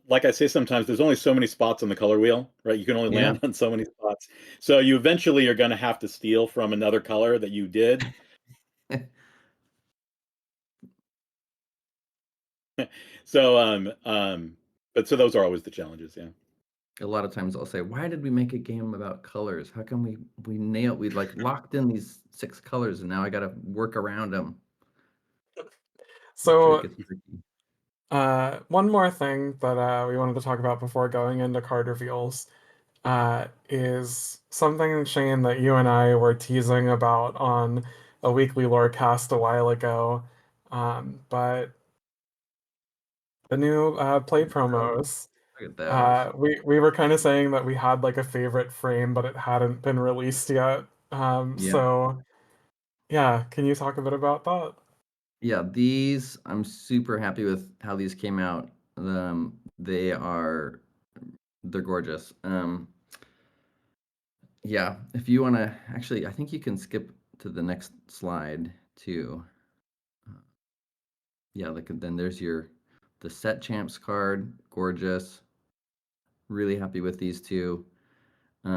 like I say sometimes, there's only so many spots on the color wheel, right? You can only land on so many spots. So you eventually are going to have to steal from another color that you did. So but so those are always the challenges, yeah. A lot of times I'll say, why did we make a game about colors? How come we like locked in these 6 colors and now I got to work around them? So It gets tricky. one more thing that we wanted to talk about before going into card reveals is something, Shane, that you and I were teasing about on a weekly lore cast a while ago. But the new play promos. Look at those. We were kind of saying that we had like a favorite frame, but it hadn't been released yet. Yeah. So yeah, can you talk a bit about that? Yeah, these I'm super happy with how these came out. They're gorgeous. Yeah, if you want to actually, I think you can skip to the next slide too. Yeah, then there's the set champs card, gorgeous. Really happy with these two. Did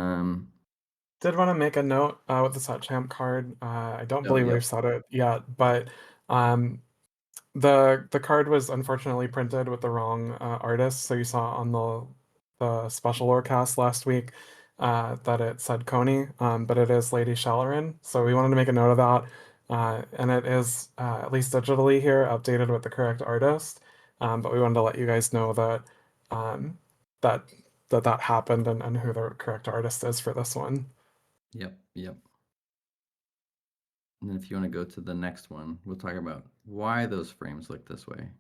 want to make a note with the set champ card. I don't Oh, believe yep. we've said it yet, but the card was unfortunately printed with the wrong artist. So you saw on the special lore cast last week that it said Coney, but it is Lady Shalloran. So we wanted to make a note of that. And it is, at least digitally here, updated with the correct artist. But we wanted to let you guys know that that that happened and who the correct artist is for this one. Yep. And then if you want to go to the next one, we'll talk about why those frames look this way.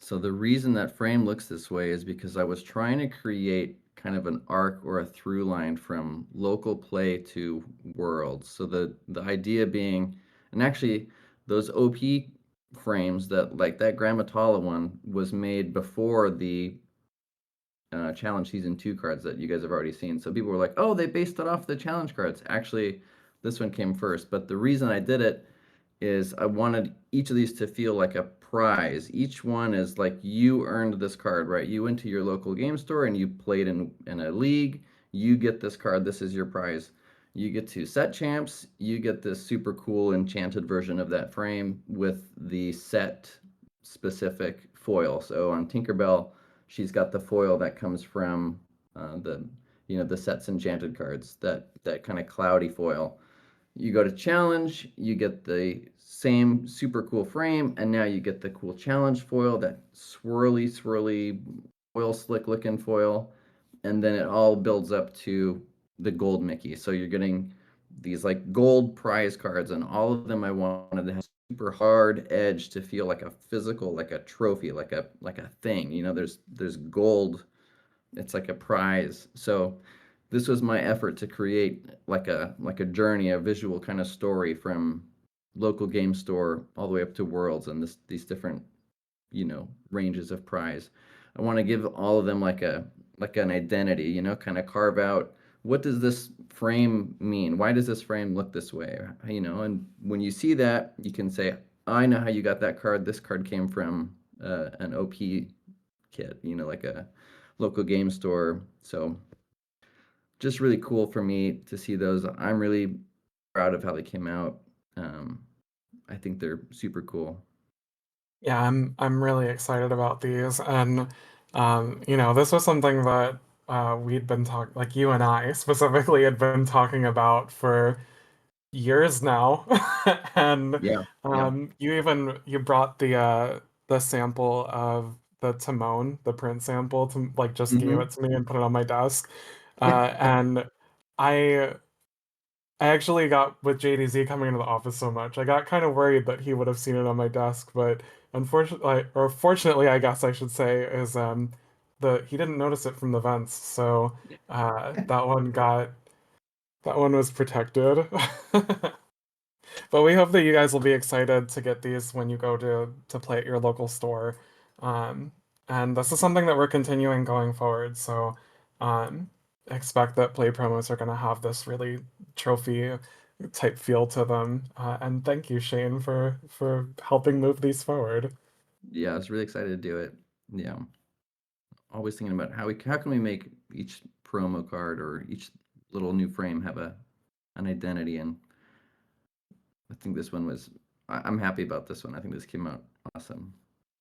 So the reason that frame looks this way is because I was trying to create kind of an arc or a through line from local play to worlds. So the idea being, and actually those OP frames that like that Grammatala one was made before the challenge season 2 cards that you guys have already seen. So people were like, oh, they based it off the challenge cards. Actually, this one came first. But the reason I did it is I wanted each of these to feel like a prize. Each one is like you earned this card, right? You went to your local game store and you played in a league. You get this card. This is your prize. You get to set champs. You get this super cool enchanted version of that frame with the set specific foil. So on Tinkerbell, she's got the foil that comes from the sets enchanted cards, that kind of cloudy foil. You go to challenge, you get the same super cool frame, and now you get the cool challenge foil, that swirly foil slick looking foil, and then it all builds up to the gold Mickey. So you're getting these like gold prize cards, and all of them I wanted to have super hard edge to feel like a physical, like a trophy, like a thing. There's gold. It's like a prize. So this was my effort to create like a journey, a visual kind of story from local game store all the way up to worlds and these different ranges of prize. I want to give all of them like an identity, kind of carve out what does this frame mean? Why does this frame look this way? And when you see that, you can say, I know how you got that card. This card came from an OP kit, like a local game store. So just really cool for me to see those. I'm really proud of how they came out. I think they're super cool. Yeah, I'm really excited about these, and this was something that we'd been talking, like you and I specifically had been talking about for years now, and Yeah. you brought the sample of the Timon, the print sample, to like just gave it to me and put it on my desk, and I. I actually got with JDZ coming into the office so much. I got kind of worried that he would have seen it on my desk, but unfortunately, or fortunately, I guess I should say, is he didn't notice it from the vents, so Yeah. that one was protected. But we hope that you guys will be excited to get these when you go to play at your local store. And this is something that we're continuing going forward. So expect that play promos are going to have this really trophy type feel to them. And thank you, Shane, for helping move these forward. Yeah, I was really excited to do it. Yeah, always thinking about how can we make each promo card or each little new frame have an identity, and I think this one was. I'm happy about this one. I think this came out awesome.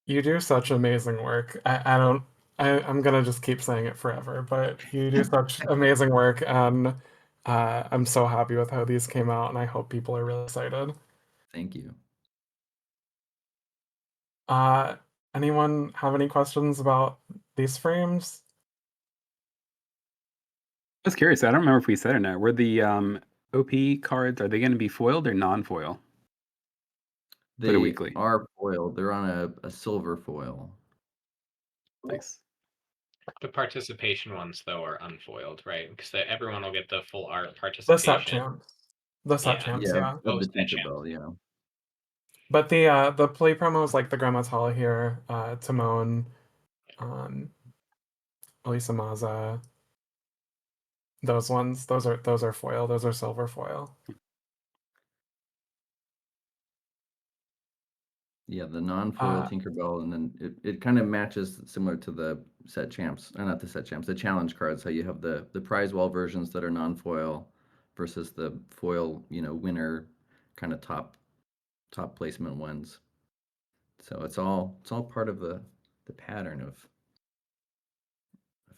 You do such amazing work. I'm gonna just keep saying it forever, but you do such amazing work, and I'm so happy with how these came out, and I hope people are really excited. Thank you. Uh, Anyone have any questions about these frames? I was curious. I don't remember if we said it or not. Were the OP cards, are they going to be foiled or non-foil? For the They weekly. are foiled. They're on a silver foil. Nice. The participation ones, though, are unfoiled, right? Because everyone will get the full art The set participation. champs. The set Yeah. champs, Yeah, yeah. of Oh, the set champs. Tinkerbell, yeah. But the play promos like the Grandma Tala here, Timon, Elisa Maza, those ones, those are foil, those are silver foil. Yeah, the non-foil Tinkerbell, and then it kind of matches similar to the set champs, not the set champs, the challenge cards. How you have the prize wall versions that are non-foil versus the foil, winner kind of top placement ones. So it's all part of the pattern of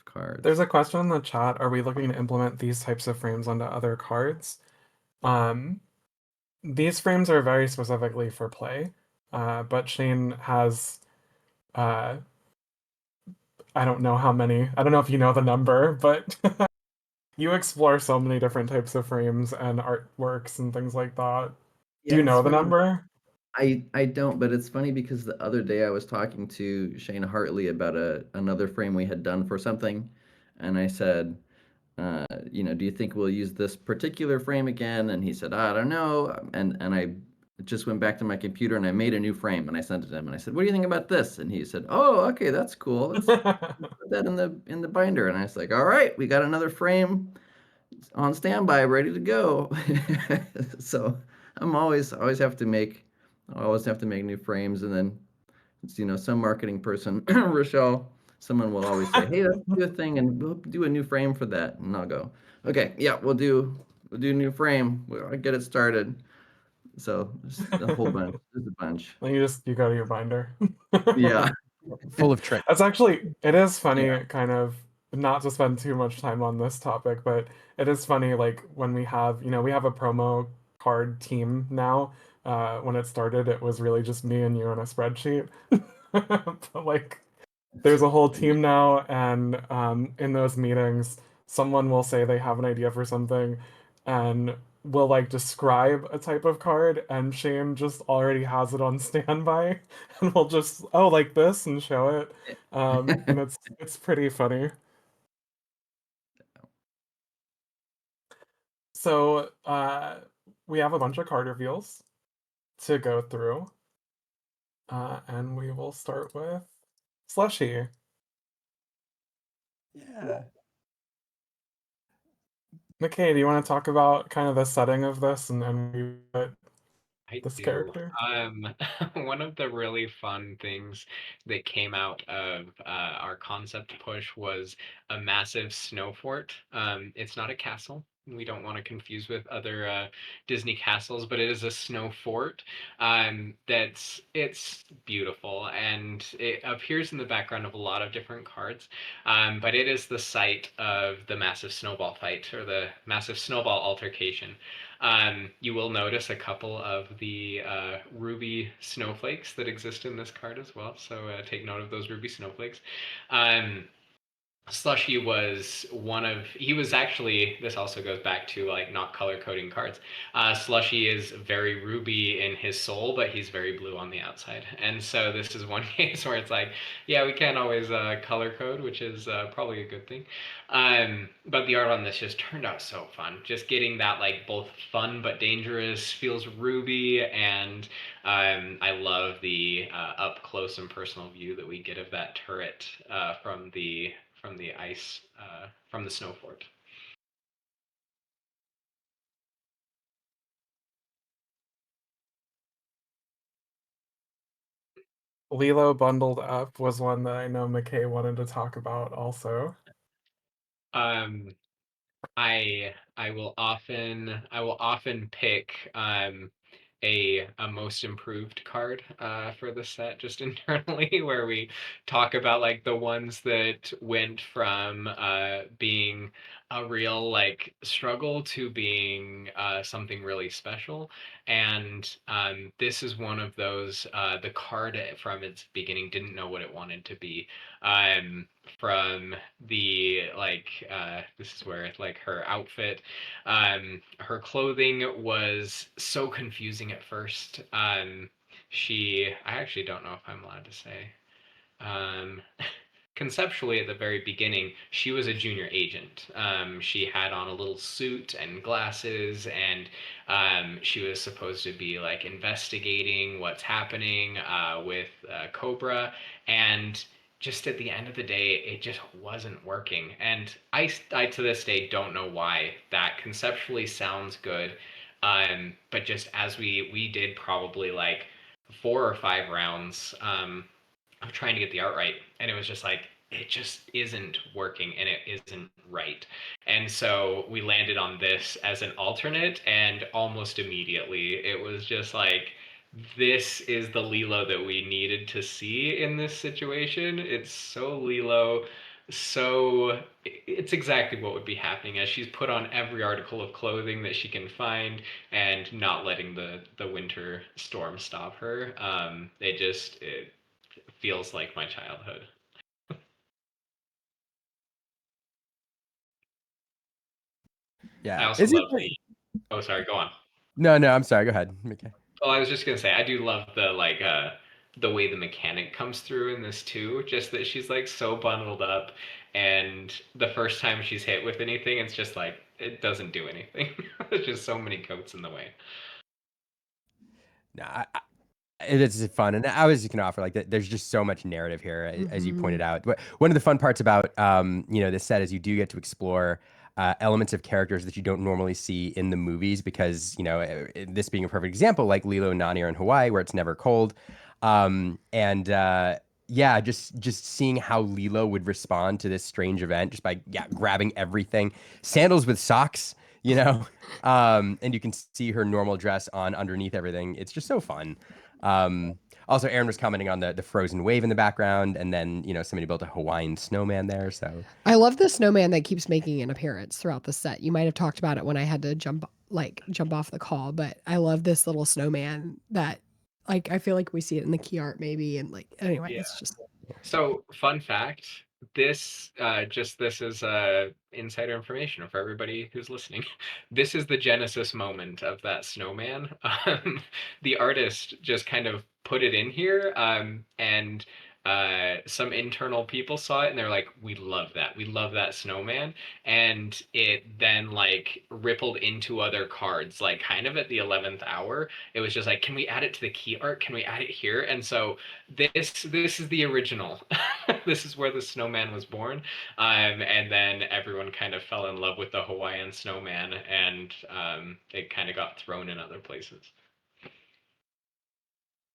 cards. There's a question in the chat. Are we looking to implement these types of frames onto other cards? These frames are very specifically for play, but Shane has, I don't know how many. I don't know if you know the number, but you explore so many different types of frames and artworks and things like that. Do Yeah, you it's know the funny. number? I don't, but it's funny because the other day I was talking to Shane Hartley about another frame we had done for something, and I said, do you think we'll use this particular frame again? And he said, I don't know. And I just went back to my computer and I made a new frame and I sent it to him and I said, what do you think about this? And he said, oh, okay, that's cool. Let's put that in the binder. And I was like, all right, we got another frame on standby, ready to go. So I'm always have to make new frames, and then some marketing person, Richelle, someone will always say, hey, let's do a thing and we'll do a new frame for that. And I'll go, okay, yeah, we'll do a new frame. I'll get it started. So just a whole bunch, just a bunch. Then you go to your binder. Yeah. Full of tricks. That's actually, it is funny, Yeah. kind of, not to spend too much time on this topic, but it is funny, like, when we have a promo card team now. When it started, it was really just me and you on a spreadsheet. But, like, there's a whole team now, and in those meetings, someone will say they have an idea for something, and will like describe a type of card, and Shane just already has it on standby, and we'll just like this and show it, and it's pretty funny. So we have a bunch of card reveals to go through, and we will start with Slushy. Yeah. McKay, do you want to talk about kind of the setting of this and I this do. character? One of the really fun things that came out of our concept push was a massive snow fort. It's not a castle. We don't want to confuse with other Disney castles, but it is a snow fort. It's beautiful, and it appears in the background of a lot of different cards. But it is the site of the massive snowball fight, or the massive snowball altercation. You will notice a couple of the ruby snowflakes that exist in this card as well, so take note of those ruby snowflakes. Slushy was he was actually, this also goes back to like not color coding cards. Slushy is very ruby in his soul, but he's very blue on the outside. And so this is one case where it's like, yeah, we can't always color code, which is probably a good thing. But the art on this just turned out so fun. Just getting that like both fun but dangerous, feels ruby, and I love the up close and personal view that we get of that turret from the ice, from the snow fort. Lilo bundled up was one that I know McKay wanted to talk about also. Um, I will often pick a most improved card for the set just internally, where we talk about like the ones that went from being a real like struggle to being something really special. And this is one of those. The card from its beginning didn't know what it wanted to be. From the like this is where like her outfit, her clothing was so confusing at first. I actually don't know if I'm allowed to say. um Conceptually at the very beginning she was a junior agent. She had on a little suit and glasses, and she was supposed to be like investigating what's happening with Cobra. And just at the end of the day it just wasn't working, and I to this day don't know why. That conceptually sounds good, but just as we did probably like 4 or 5 rounds of trying to get the art right, and it was just like it just isn't working and it isn't right. And so we landed on this as an alternate, and almost immediately it was just like, this is the Lilo that we needed to see in this situation. It's so Lilo, so it's exactly what would be happening as she's put on every article of clothing that she can find and not letting the winter storm stop her. It feels like my childhood. Yeah. I also Is it? love the. Oh, sorry. Go on. No, no. I'm sorry. Go ahead. Okay. Oh, I was just gonna say I do love the like the way the mechanic comes through in this too. Just that she's like so bundled up, and the first time she's hit with anything, it's just like it doesn't do anything. There's just so many coats in the way. No, it is fun, and I was just gonna offer like that. There's just so much narrative here, as you pointed out. But one of the fun parts about this set is you do get to explore elements of characters that you don't normally see in the movies, because this being a perfect example, like Lilo and Nani are in Hawaii where it's never cold, and yeah, just seeing how Lilo would respond to this strange event just by grabbing everything, sandals with socks. And you can see her normal dress on underneath everything. It's just so fun. Also, Erin was commenting on the frozen wave in the background, and then somebody built a Hawaiian snowman there. So I love the snowman that keeps making an appearance throughout the set. You might have talked about it when I had to jump off the call, but I love this little snowman that, like, I feel like we see it in the key art maybe, and like anyway, Yeah. it's just So, fun fact, this is insider information for everybody who's listening. This is the genesis moment of that snowman. The artist just kind of put it in here, and some internal people saw it and they're like, "We love that. We love that snowman." And it then like rippled into other cards, like kind of at the 11th hour. It was just like, "Can we add it to the key art? Can we add it here?" And so this is the original. This is where the snowman was born, and then everyone kind of fell in love with the Hawaiian snowman, and it kind of got thrown in other places.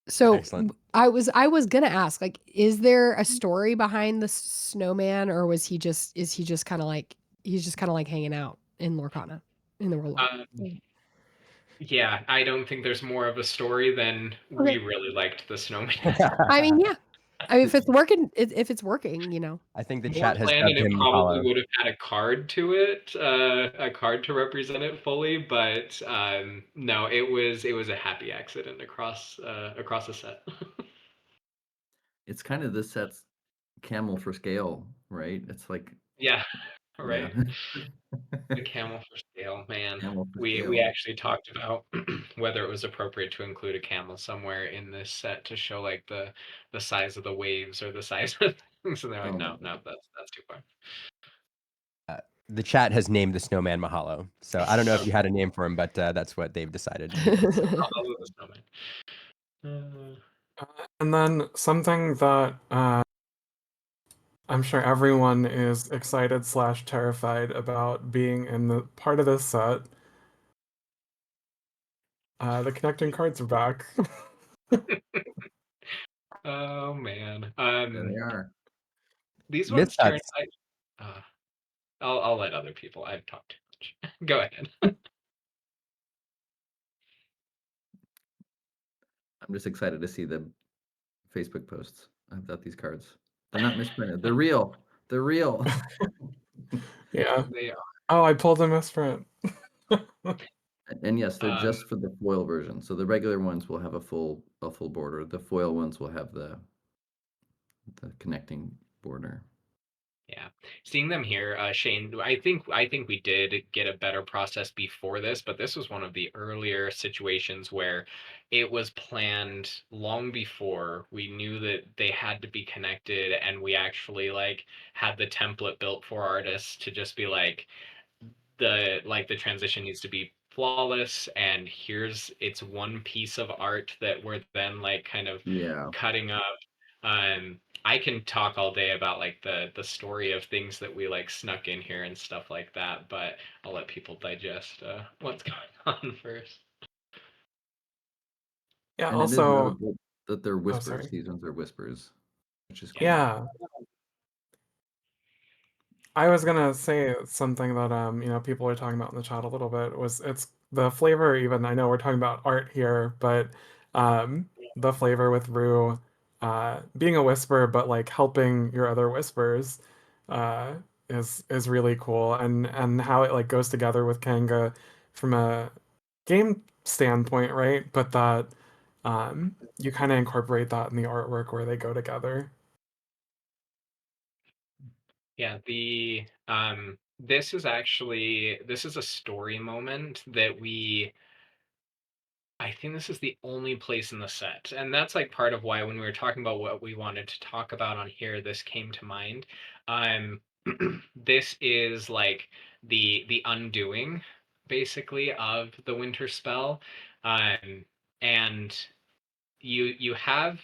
so. excellent. I was gonna ask, like, is there a story behind the snowman, or is he just kind of like hanging out in Lorcana in the world? Yeah, I don't think there's more of a story than we Okay. really liked the snowman. I mean, yeah. I mean, if it's working, if it's working, I think the More chat has planned, and dubbed it him probably Apollo. would have had a card to it, a card to represent it fully. But no, it was a happy accident across the set. It's kind of this set's camel for scale right? It's like, Yeah, yeah, right. The camel for scale, man. camel for We scale. actually talked about whether it was appropriate to include a camel somewhere in this set to show like the size of the waves or the size of things, and they're like, Oh my no, God. that's too far. The chat has named the snowman Mahalo. So I don't know if you had a name for him, but that's what they've decided. I'll go with the snowman. And then something that I'm sure everyone is excited / terrified about being in the part of this set. The connecting cards are back. Oh man. There they are. These ones turn. Miscuts. I'll let other people. I've talked too much. Go ahead. I'm just excited to see the Facebook posts about these cards. They're not misprinted. They're real. They're real. Yeah. They are. Oh, I pulled a misprint. And yes, they're Um, just for the foil version. So the regular ones will have a full border. The foil ones will have the connecting border. Yeah, seeing them here, Shane, I think we did get a better process before this, but this was one of the earlier situations where it was planned long before we knew that they had to be connected, and we actually like had the template built for artists to just be like the transition needs to be flawless, and it's one piece of art that we're then like kind of Yeah. cutting up. I can talk all day about like the story of things that we like snuck in here and stuff like that, but I'll let people digest what's going on first. Yeah, And it is also, notable that they're oh, whispers. sorry. These ones are whispers, which is cool. Yeah. I was gonna say something that people are talking about in the chat a little bit was it's the flavor. Even I know we're talking about art here, but the flavor with Rue being a whisper, but like helping your other whispers uh, is really cool, and how it like goes together with Kanga from a game standpoint, right? But that you kind of incorporate that in the artwork where they go together. Yeah, this is a story moment that I think this is the only place in the set. And that's like part of why when we were talking about what we wanted to talk about on here, this came to mind. Um this is like the undoing basically of the winter spell. And you have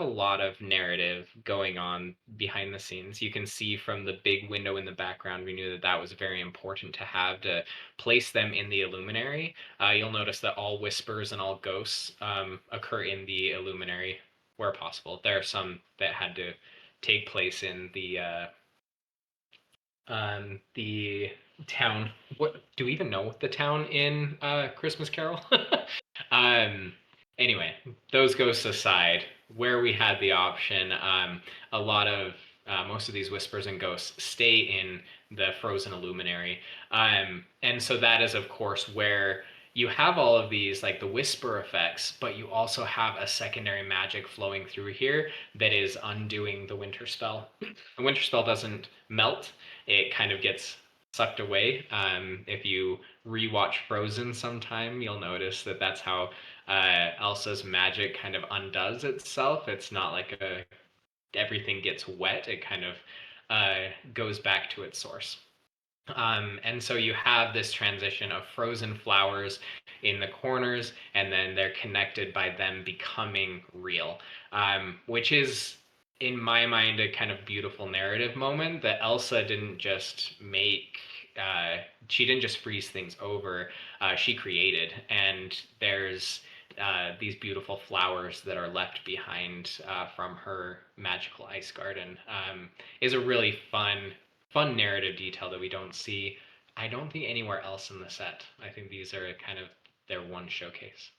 a lot of narrative going on behind the scenes. You can see from the big window in the background, we knew that that was very important to have to place them in the illuminary. You'll notice that all whispers and all ghosts occur in the illuminary where possible. There are some that had to take place in the town. What do we even know the town in Christmas Carol? um, anyway, those ghosts aside, where we had the option, a lot of most of these whispers and ghosts stay in the frozen illuminary, and so that is of course where you have all of these like the whisper effects, but you also have a secondary magic flowing through here that is undoing the winter spell. The winter spell doesn't melt, it kind of gets sucked away. If you rewatch Frozen sometime, you'll notice that that's how Elsa's magic kind of undoes itself. It's not like everything gets wet. It kind of goes back to its source. And so you have this transition of frozen flowers in the corners, and then they're connected by them becoming real, which is, in my mind, a kind of beautiful narrative moment that Elsa didn't just make. She didn't just freeze things over. She created, and there's these beautiful flowers that are left behind from her magical ice garden. Is a really fun narrative detail that we don't see, I don't think, anywhere else in the set. I think these are kind of their one showcase.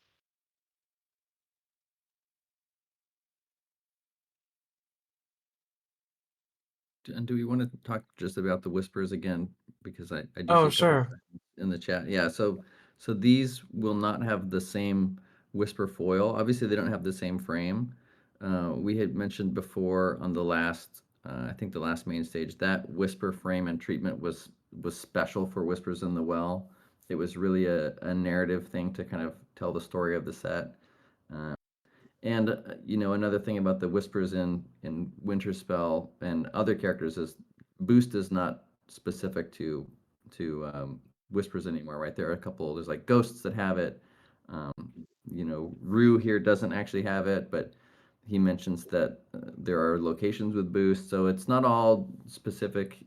And do we want to talk just about the whispers again? Because I do Oh, see a couple sure. in the chat. Yeah, so these will not have the same whisper foil. Obviously, they don't have the same frame. We had mentioned before on the last I think the last main stage, that whisper frame and treatment was special for Whispers in the Well. It was really a narrative thing to kind of tell the story of the set. And another thing about the Whispers in Winterspell and other characters is boost is not specific to Whispers anymore, right? There are a couple. There's like ghosts that have it. Um, Rue here doesn't actually have it, but he mentions that there are locations with boost, so it's not all specific.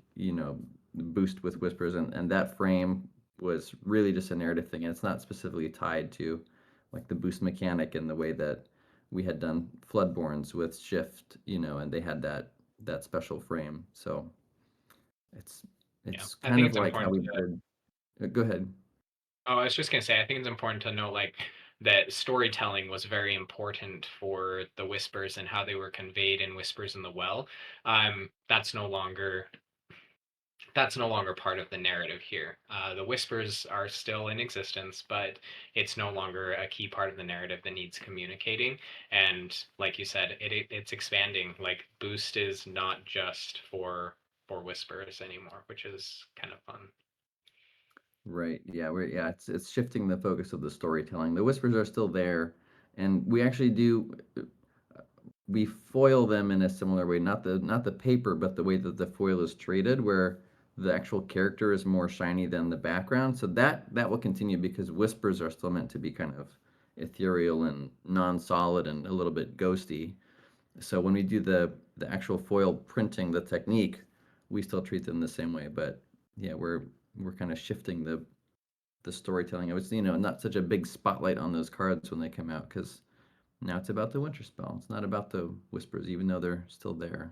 Boost with Whispers, and that frame was really just a narrative thing, and it's not specifically tied to like the boost mechanic in the way that we had done Floodborns with Shift, and they had that special frame. So it's Yeah, it's I kind think of it's like how important we to. did. Go ahead. Oh, I was just gonna say, I think it's important to note like that storytelling was very important for the whispers and how they were conveyed in Whispers in the Well. That's no longer part of the narrative here. The whispers are still in existence, but it's no longer a key part of the narrative that needs communicating. And like you said, it's expanding. Like boost is not just for whispers anymore, which is kind of fun. Right. Yeah, it's shifting the focus of the storytelling. The whispers are still there, and we actually do we foil them in a similar way, not the paper, but the way that the foil is treated, where the actual character is more shiny than the background. So that will continue because whispers are still meant to be kind of ethereal and non-solid and a little bit ghosty. So when we do the actual foil printing, the technique, we still treat them the same way. But yeah, we're kind of shifting the storytelling. It was not such a big spotlight on those cards when they come out because now it's about the Winterspell. It's not about the Whispers, even though they're still there.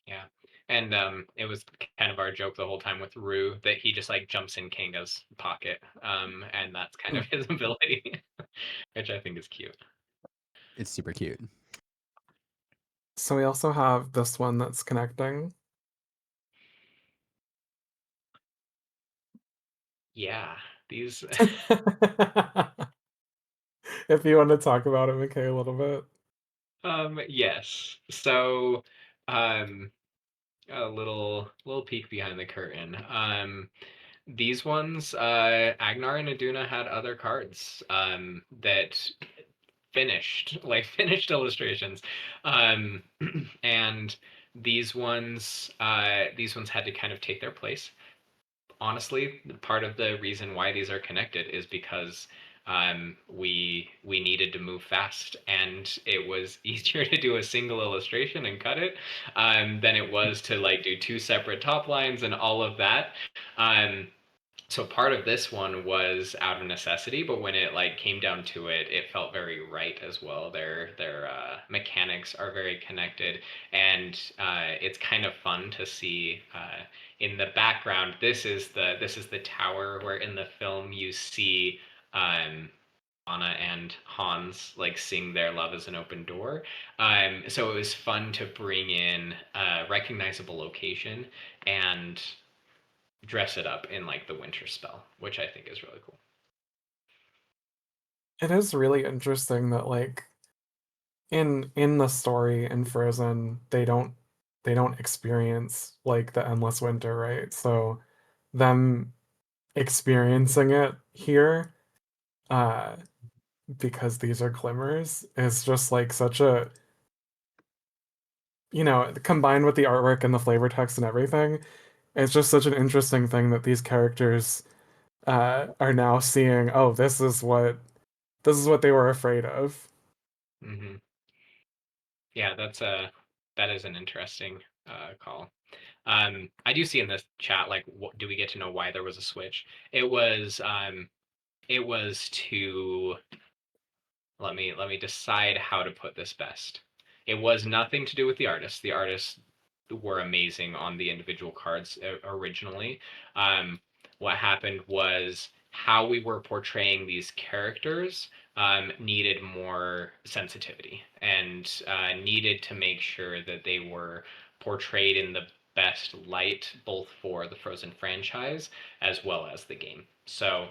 Yeah. And it was kind of our joke the whole time with Rue that he just like jumps in Kanga's pocket. And that's kind of his ability, which I think is cute. It's super cute. So we also have this one that's connecting. Yeah. These If you want to talk about it, McKay, a little bit. yes. So a little peek behind the curtain. These ones, Agnar and Aduna had other cards that finished illustrations, and these ones had to kind of take their place. Honestly, part of the reason why these are connected is because we needed to move fast, and it was easier to do a single illustration and cut it than it was to like do two separate top lines and all of that. Um, so part of this one was out of necessity, but when it like came down to it, it felt very right as well. Their mechanics are very connected, and it's kind of fun to see in the background. This is the tower where in the film you see Anna and Hans like sing their "Love is an Open Door." So it was fun to bring in a recognizable location and dress it up in like the Winterspell, which I think is really cool. It is really interesting that like in the story in Frozen, they don't experience like the endless winter, right? So them experiencing it here, uh, because these are glimmers, is just like such a, combined with the artwork and the flavor text and everything, it's just such an interesting thing that these characters are now seeing, oh, this is what they were afraid of. Mm-hmm. Yeah, that is an interesting call. I do see in this chat like, do we get to know why there was a switch? It was to let me decide how to put this best. It was nothing to do with the artists. The artists were amazing on the individual cards originally. Um, what happened was how we were portraying these characters needed more sensitivity and needed to make sure that they were portrayed in the best light, both for the Frozen franchise as well as the game. So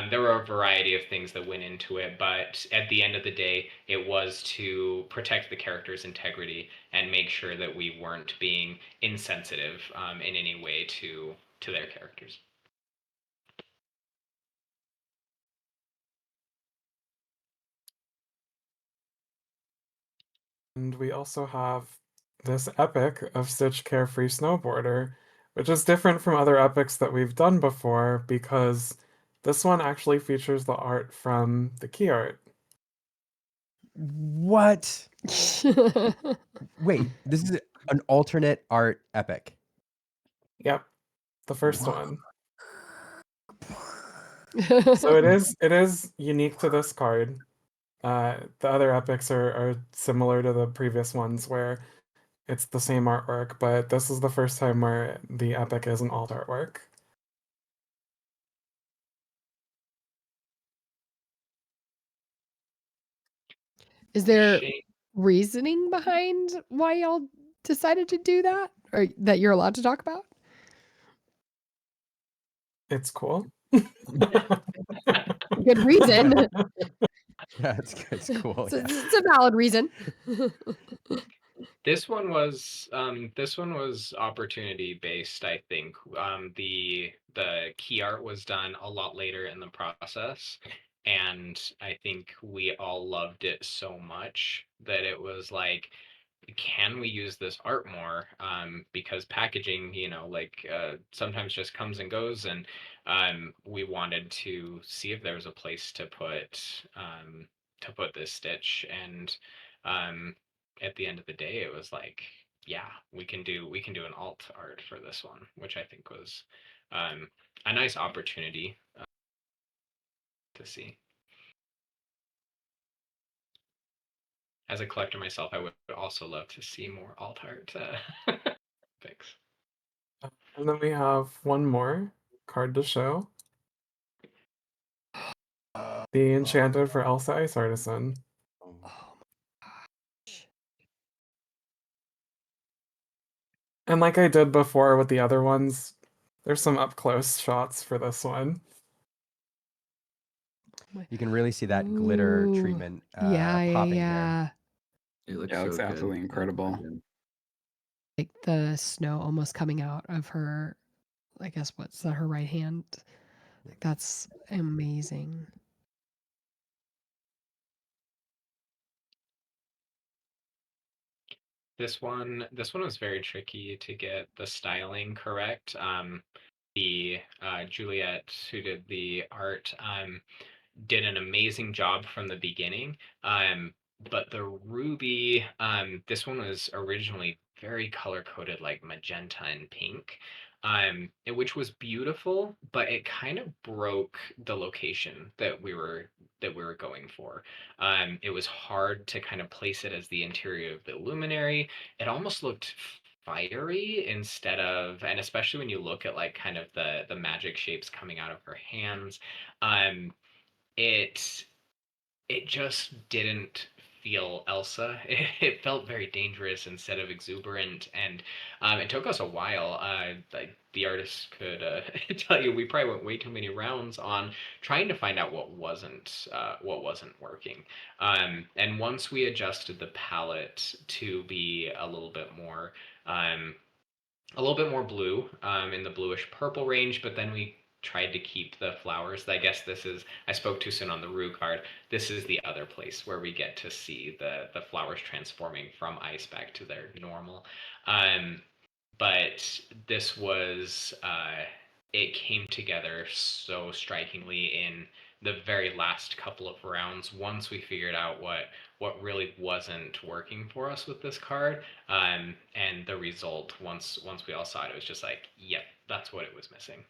there were a variety of things that went into it, but at the end of the day, it was to protect the character's integrity and make sure that we weren't being insensitive in any way to their characters. And we also have this epic of Stitch Carefree Snowboarder, which is different from other epics that we've done before because this one actually features the art from the key art. What? Wait, this is an alternate art epic. Yep, the first What? one. So it is unique to this card. The other epics are similar to the previous ones where it's the same artwork, but this is the first time where the epic is an alt artwork. Is there reasoning behind why y'all decided to do that, or that you're allowed to talk about? It's cool. Good reason. Yeah, it's cool. So Yeah. it's a valid reason. This one was opportunity based, I think. The key art was done a lot later in the process, and I think we all loved it so much that it was like, can we use this art more? Because packaging, sometimes just comes and goes, and we wanted to see if there was a place to put this stitch, and at the end of the day, it was like, yeah, we can do an alt art for this one, which I think was a nice opportunity to see. As a collector myself, I would also love to see more alt art. Thanks. And then we have one more card to show. The Enchanted for Elsa Ice Artisan. Oh my gosh. And like I did before with the other ones, there's some up close shots for this one. You can really see that glitter Ooh, treatment yeah, popping yeah. It looks Yeah, it looks so good. absolutely incredible. Like the snow almost coming out of her, I guess what's that, her right hand? Like that's amazing. This one was very tricky to get the styling correct. The Juliet, who did the art, did an amazing job from the beginning. But the ruby, this one was originally very color coded, like magenta and pink, which was beautiful, but it kind of broke the location that we were going for. It was hard to kind of place it as the interior of the luminary. It almost looked fiery instead of, and especially when you look at like kind of the magic shapes coming out of her hands, it just didn't feel Elsa. It felt very dangerous instead of exuberant, and it took us a while. Like the artist could tell you, we probably went way too many rounds on trying to find out what wasn't working. And once we adjusted the palette to be a little bit more blue, in the bluish purple range, but then we tried to keep the flowers. I guess I spoke too soon on the Rue card. This is the other place where we get to see the flowers transforming from ice back to their normal. But this was, it came together so strikingly in the very last couple of rounds once we figured out what really wasn't working for us with this card, and the result once we all saw it, it was just like, yep, that's what it was missing.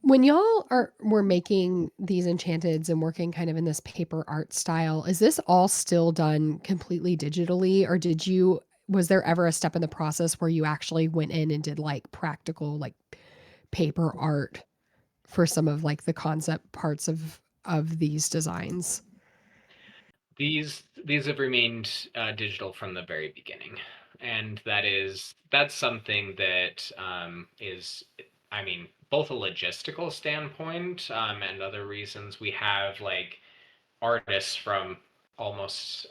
When y'all were making these enchanteds and working kind of in this paper art style, is this all still done completely digitally, or was there ever a step in the process where you actually went in and did like practical like paper art for some of like the concept parts of these designs? These have remained digital from the very beginning, and that's something that is, I mean, both a logistical standpoint and other reasons. We have like artists from almost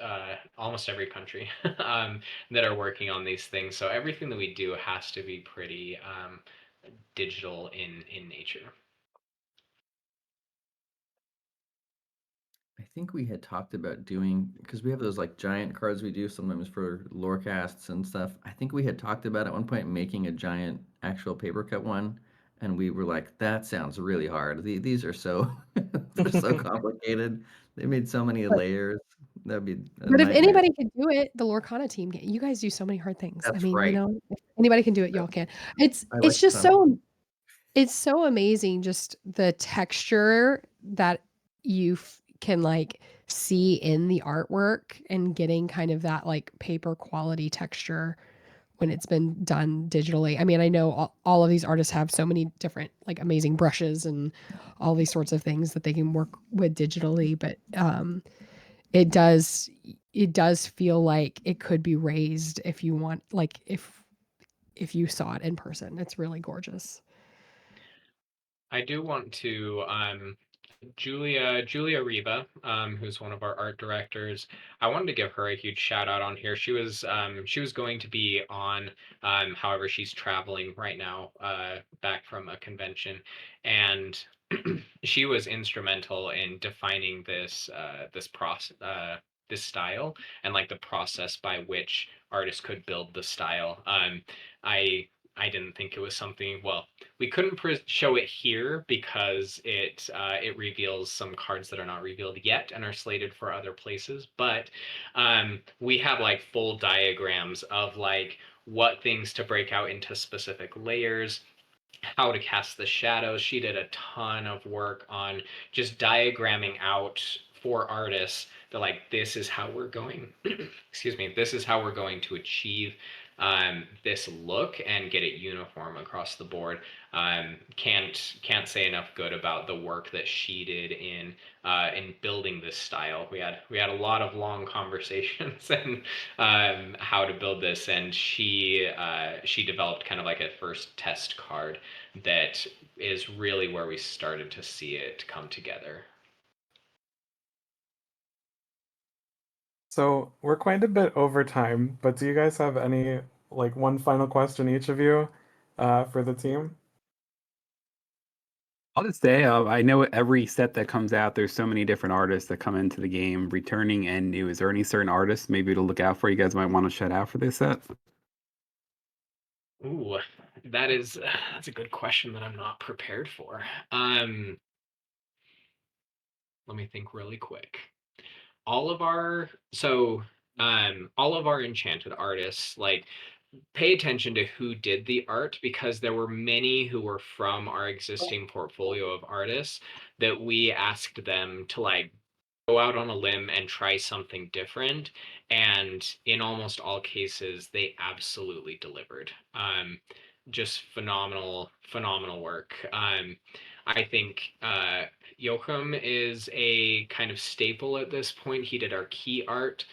every country that are working on these things. So everything that we do has to be pretty digital in nature. I think we had talked about doing, because we have those like giant cards we do sometimes for lore casts and stuff. I think we had talked about at one point making a giant actual paper cut one, and we were like, that sounds really hard. These are so they're so complicated. They made so many But layers. That'd be a but if nightmare. anybody could do it, the Lorcana team can. You guys do so many hard things. I That's mean, right. if anybody can do it, y'all can. I like It's the just sound. it's so amazing just the texture that you can like see in the artwork and getting kind of that like paper quality texture when it's been done digitally. I mean, I know all of these artists have so many different like amazing brushes and all these sorts of things that they can work with digitally, but it does feel like it could be raised if you want, like if you saw it in person. It's really gorgeous. I do want to Julia Riva, who's one of our art directors. I wanted to give her a huge shout out on here. She was going to be on, however, she's traveling right now, back from a convention, and she was instrumental in defining this style and like the process by which artists could build the style. I I didn't think it was something. Well, we couldn't show it here because it reveals some cards that are not revealed yet and are slated for other places. But we have like full diagrams of like what things to break out into specific layers, how to cast the shadows. She did a ton of work on just diagramming out for artists that like this is how we're going excuse me, this is how we're going to achieve this look and get it uniform across the board. Can't say enough good about the work that she did in building this style. We had a lot of long conversations and how to build this, and she developed kind of like a first test card that is really where we started to see it come together. So we're quite a bit over time, but do you guys have any, like one final question each of you, for the team? I'll just say, I know every set that comes out, there's so many different artists that come into the game, returning and new. Is there any certain artists maybe to look out for you guys might want to shout out for this set? Ooh, that's a good question that I'm not prepared for. Let me think really quick. All of our enchanted artists, like, pay attention to who did the art, because there were many who were from our existing portfolio of artists that we asked them to like go out on a limb and try something different, and in almost all cases they absolutely delivered. Just phenomenal work. I think Joachim is a kind of staple at this point. He did our key art.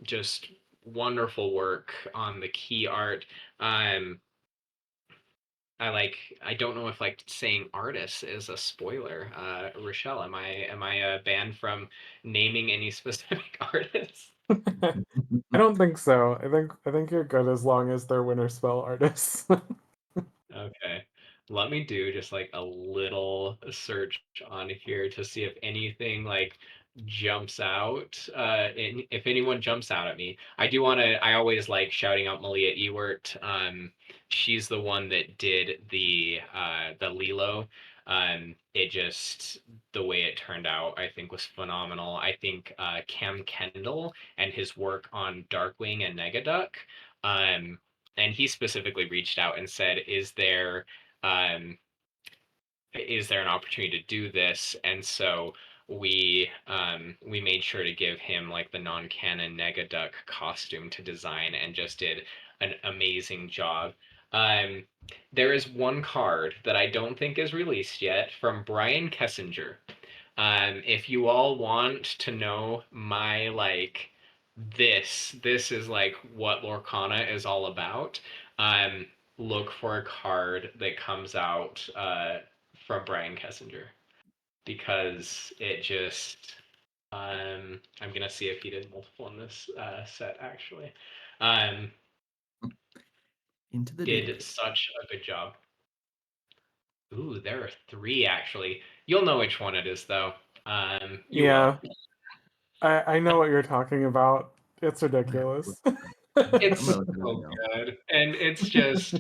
Just wonderful work on the key art. Um, I don't know if like saying artists is a spoiler. Richelle, am I banned from naming any specific artists? I don't think so. I think you're good as long as they're Winterspell artists. Okay. Let me do just like a little search on here to see if anything like jumps out. If anyone jumps out at me, I always like shouting out Malia Ewert. She's the one that did the Lilo. The way it turned out, I think was phenomenal. I think Cam Kendall and his work on Darkwing and Negaduck, um, and he specifically reached out and said, um, is there an opportunity to do this? And so we made sure to give him like the non-canon Negaduck costume to design, and just did an amazing job. Um, there is one card that I don't think is released yet from Brian Kessinger. If you all want to know my like this is like what Lorcana is all about. Look for a card that comes out from Brian Kessinger, because it just I'm gonna see if he did multiple in this set actually. Into the Did database. such a good job. Ooh, there are 3 actually. You'll know which one it is though. You Yeah, will. I know what you're talking about. It's I'm ridiculous. It's gonna so look at it now. good, and it's just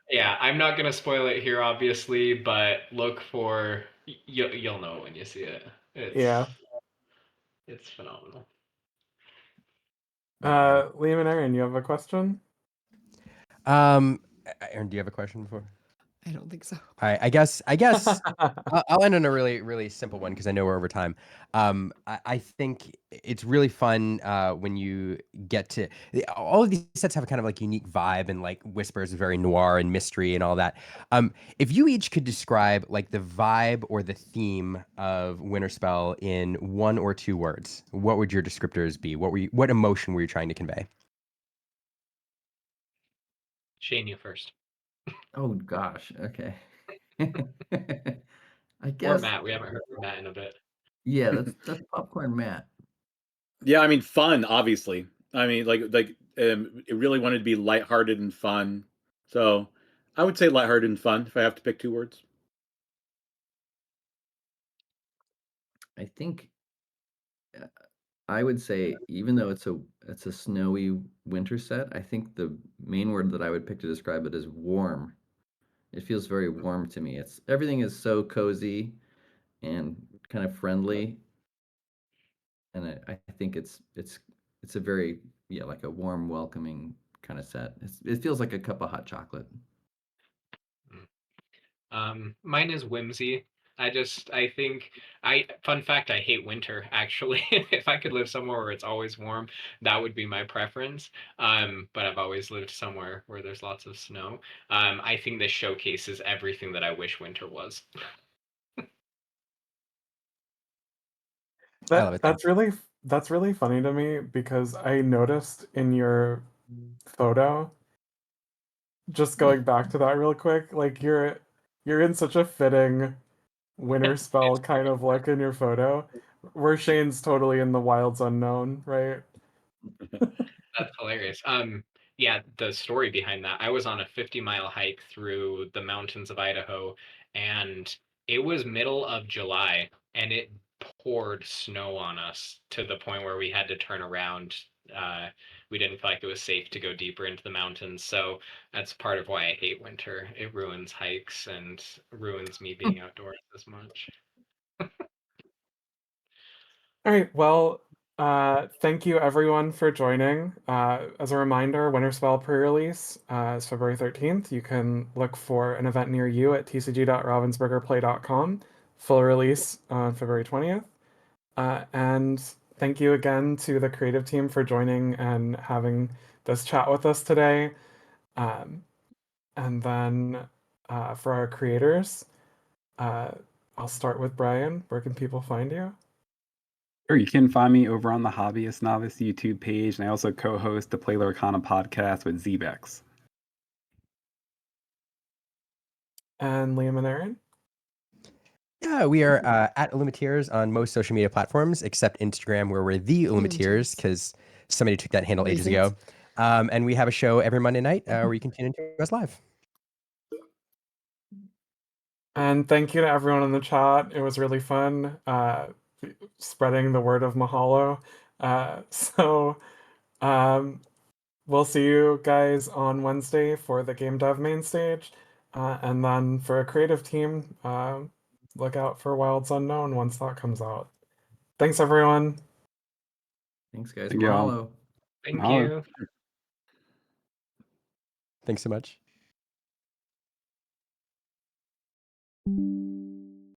yeah. I'm not gonna spoil it here, obviously, but look for you'll know when you see it. Yeah. It's phenomenal. Liam and Erin, you have a question? Aaron, do you have a question before? I don't think so. All right, I guess I'll end on a really, really simple one because I know we're over time. I think it's really fun when you get to all of these sets have a kind of like unique vibe, and like Whispers is very noir and mystery and all that. If you each could describe like the vibe or the theme of Winterspell in 1 or 2 words, what would your descriptors be? What emotion were you trying to convey? Shane, you first. Oh gosh. Okay. I Or guess. Matt. We haven't heard from Matt in a bit. Yeah, that's popcorn Matt. Yeah, I mean, fun, obviously. I mean, it really wanted to be lighthearted and fun. So I would say lighthearted and fun if I have to pick 2 words. I think I would say, even though it's a snowy winter set, I think the main word that I would pick to describe it is warm. It feels very warm to me. It's everything is so cozy and kind of friendly, and I think it's a very, yeah, like a warm, welcoming kind of set. It feels like a cup of hot chocolate. Mine is whimsy. I think fun fact, I hate winter actually. If I could live somewhere where it's always warm, that would be my preference. But I've always lived somewhere where there's lots of snow. I think this showcases everything that I wish winter was. I love it. That's really funny to me because I noticed in your photo, just going back to that real quick, like you're in such a fitting Winterspell kind of look in your photo, where Shane's totally in the wilds unknown, right? That's hilarious. Yeah, the story behind that. I was on a 50-mile hike through the mountains of Idaho, and it was middle of July, and it poured snow on us to the point where we had to turn around. We didn't feel like it was safe to go deeper into the mountains, so that's part of why I hate winter. It ruins hikes and ruins me being outdoors as much. All right, well, thank you everyone for joining. As a reminder, Winterspell pre-release is February 13th. You can look for an event near you at tcg.ravensburgerplay.com. Full release on February 20th. And thank you again to the creative team for joining and having this chat with us today. And then for our creators, I'll start with Brian. Where can people find you? Sure, you can find me over on the Hobbyist Novice YouTube page, and I also co-host the Play Lorcana podcast with Zbex. And Liam and Erin? Yeah, we are at Illumiteers on most social media platforms except Instagram, where we're the Illumiteers because somebody took that handle ages ago. And we have a show every Monday night where you can tune into us live. And thank you to everyone in the chat. It was really fun spreading the word of Mahalo. So we'll see you guys on Wednesday for the Game Dev main stage. And then for a creative team, look out for Wilds Unknown once that comes out. Thanks, everyone. Thanks, guys. Thank you all. Mahalo. Thank Mahalo. you. Thanks so much.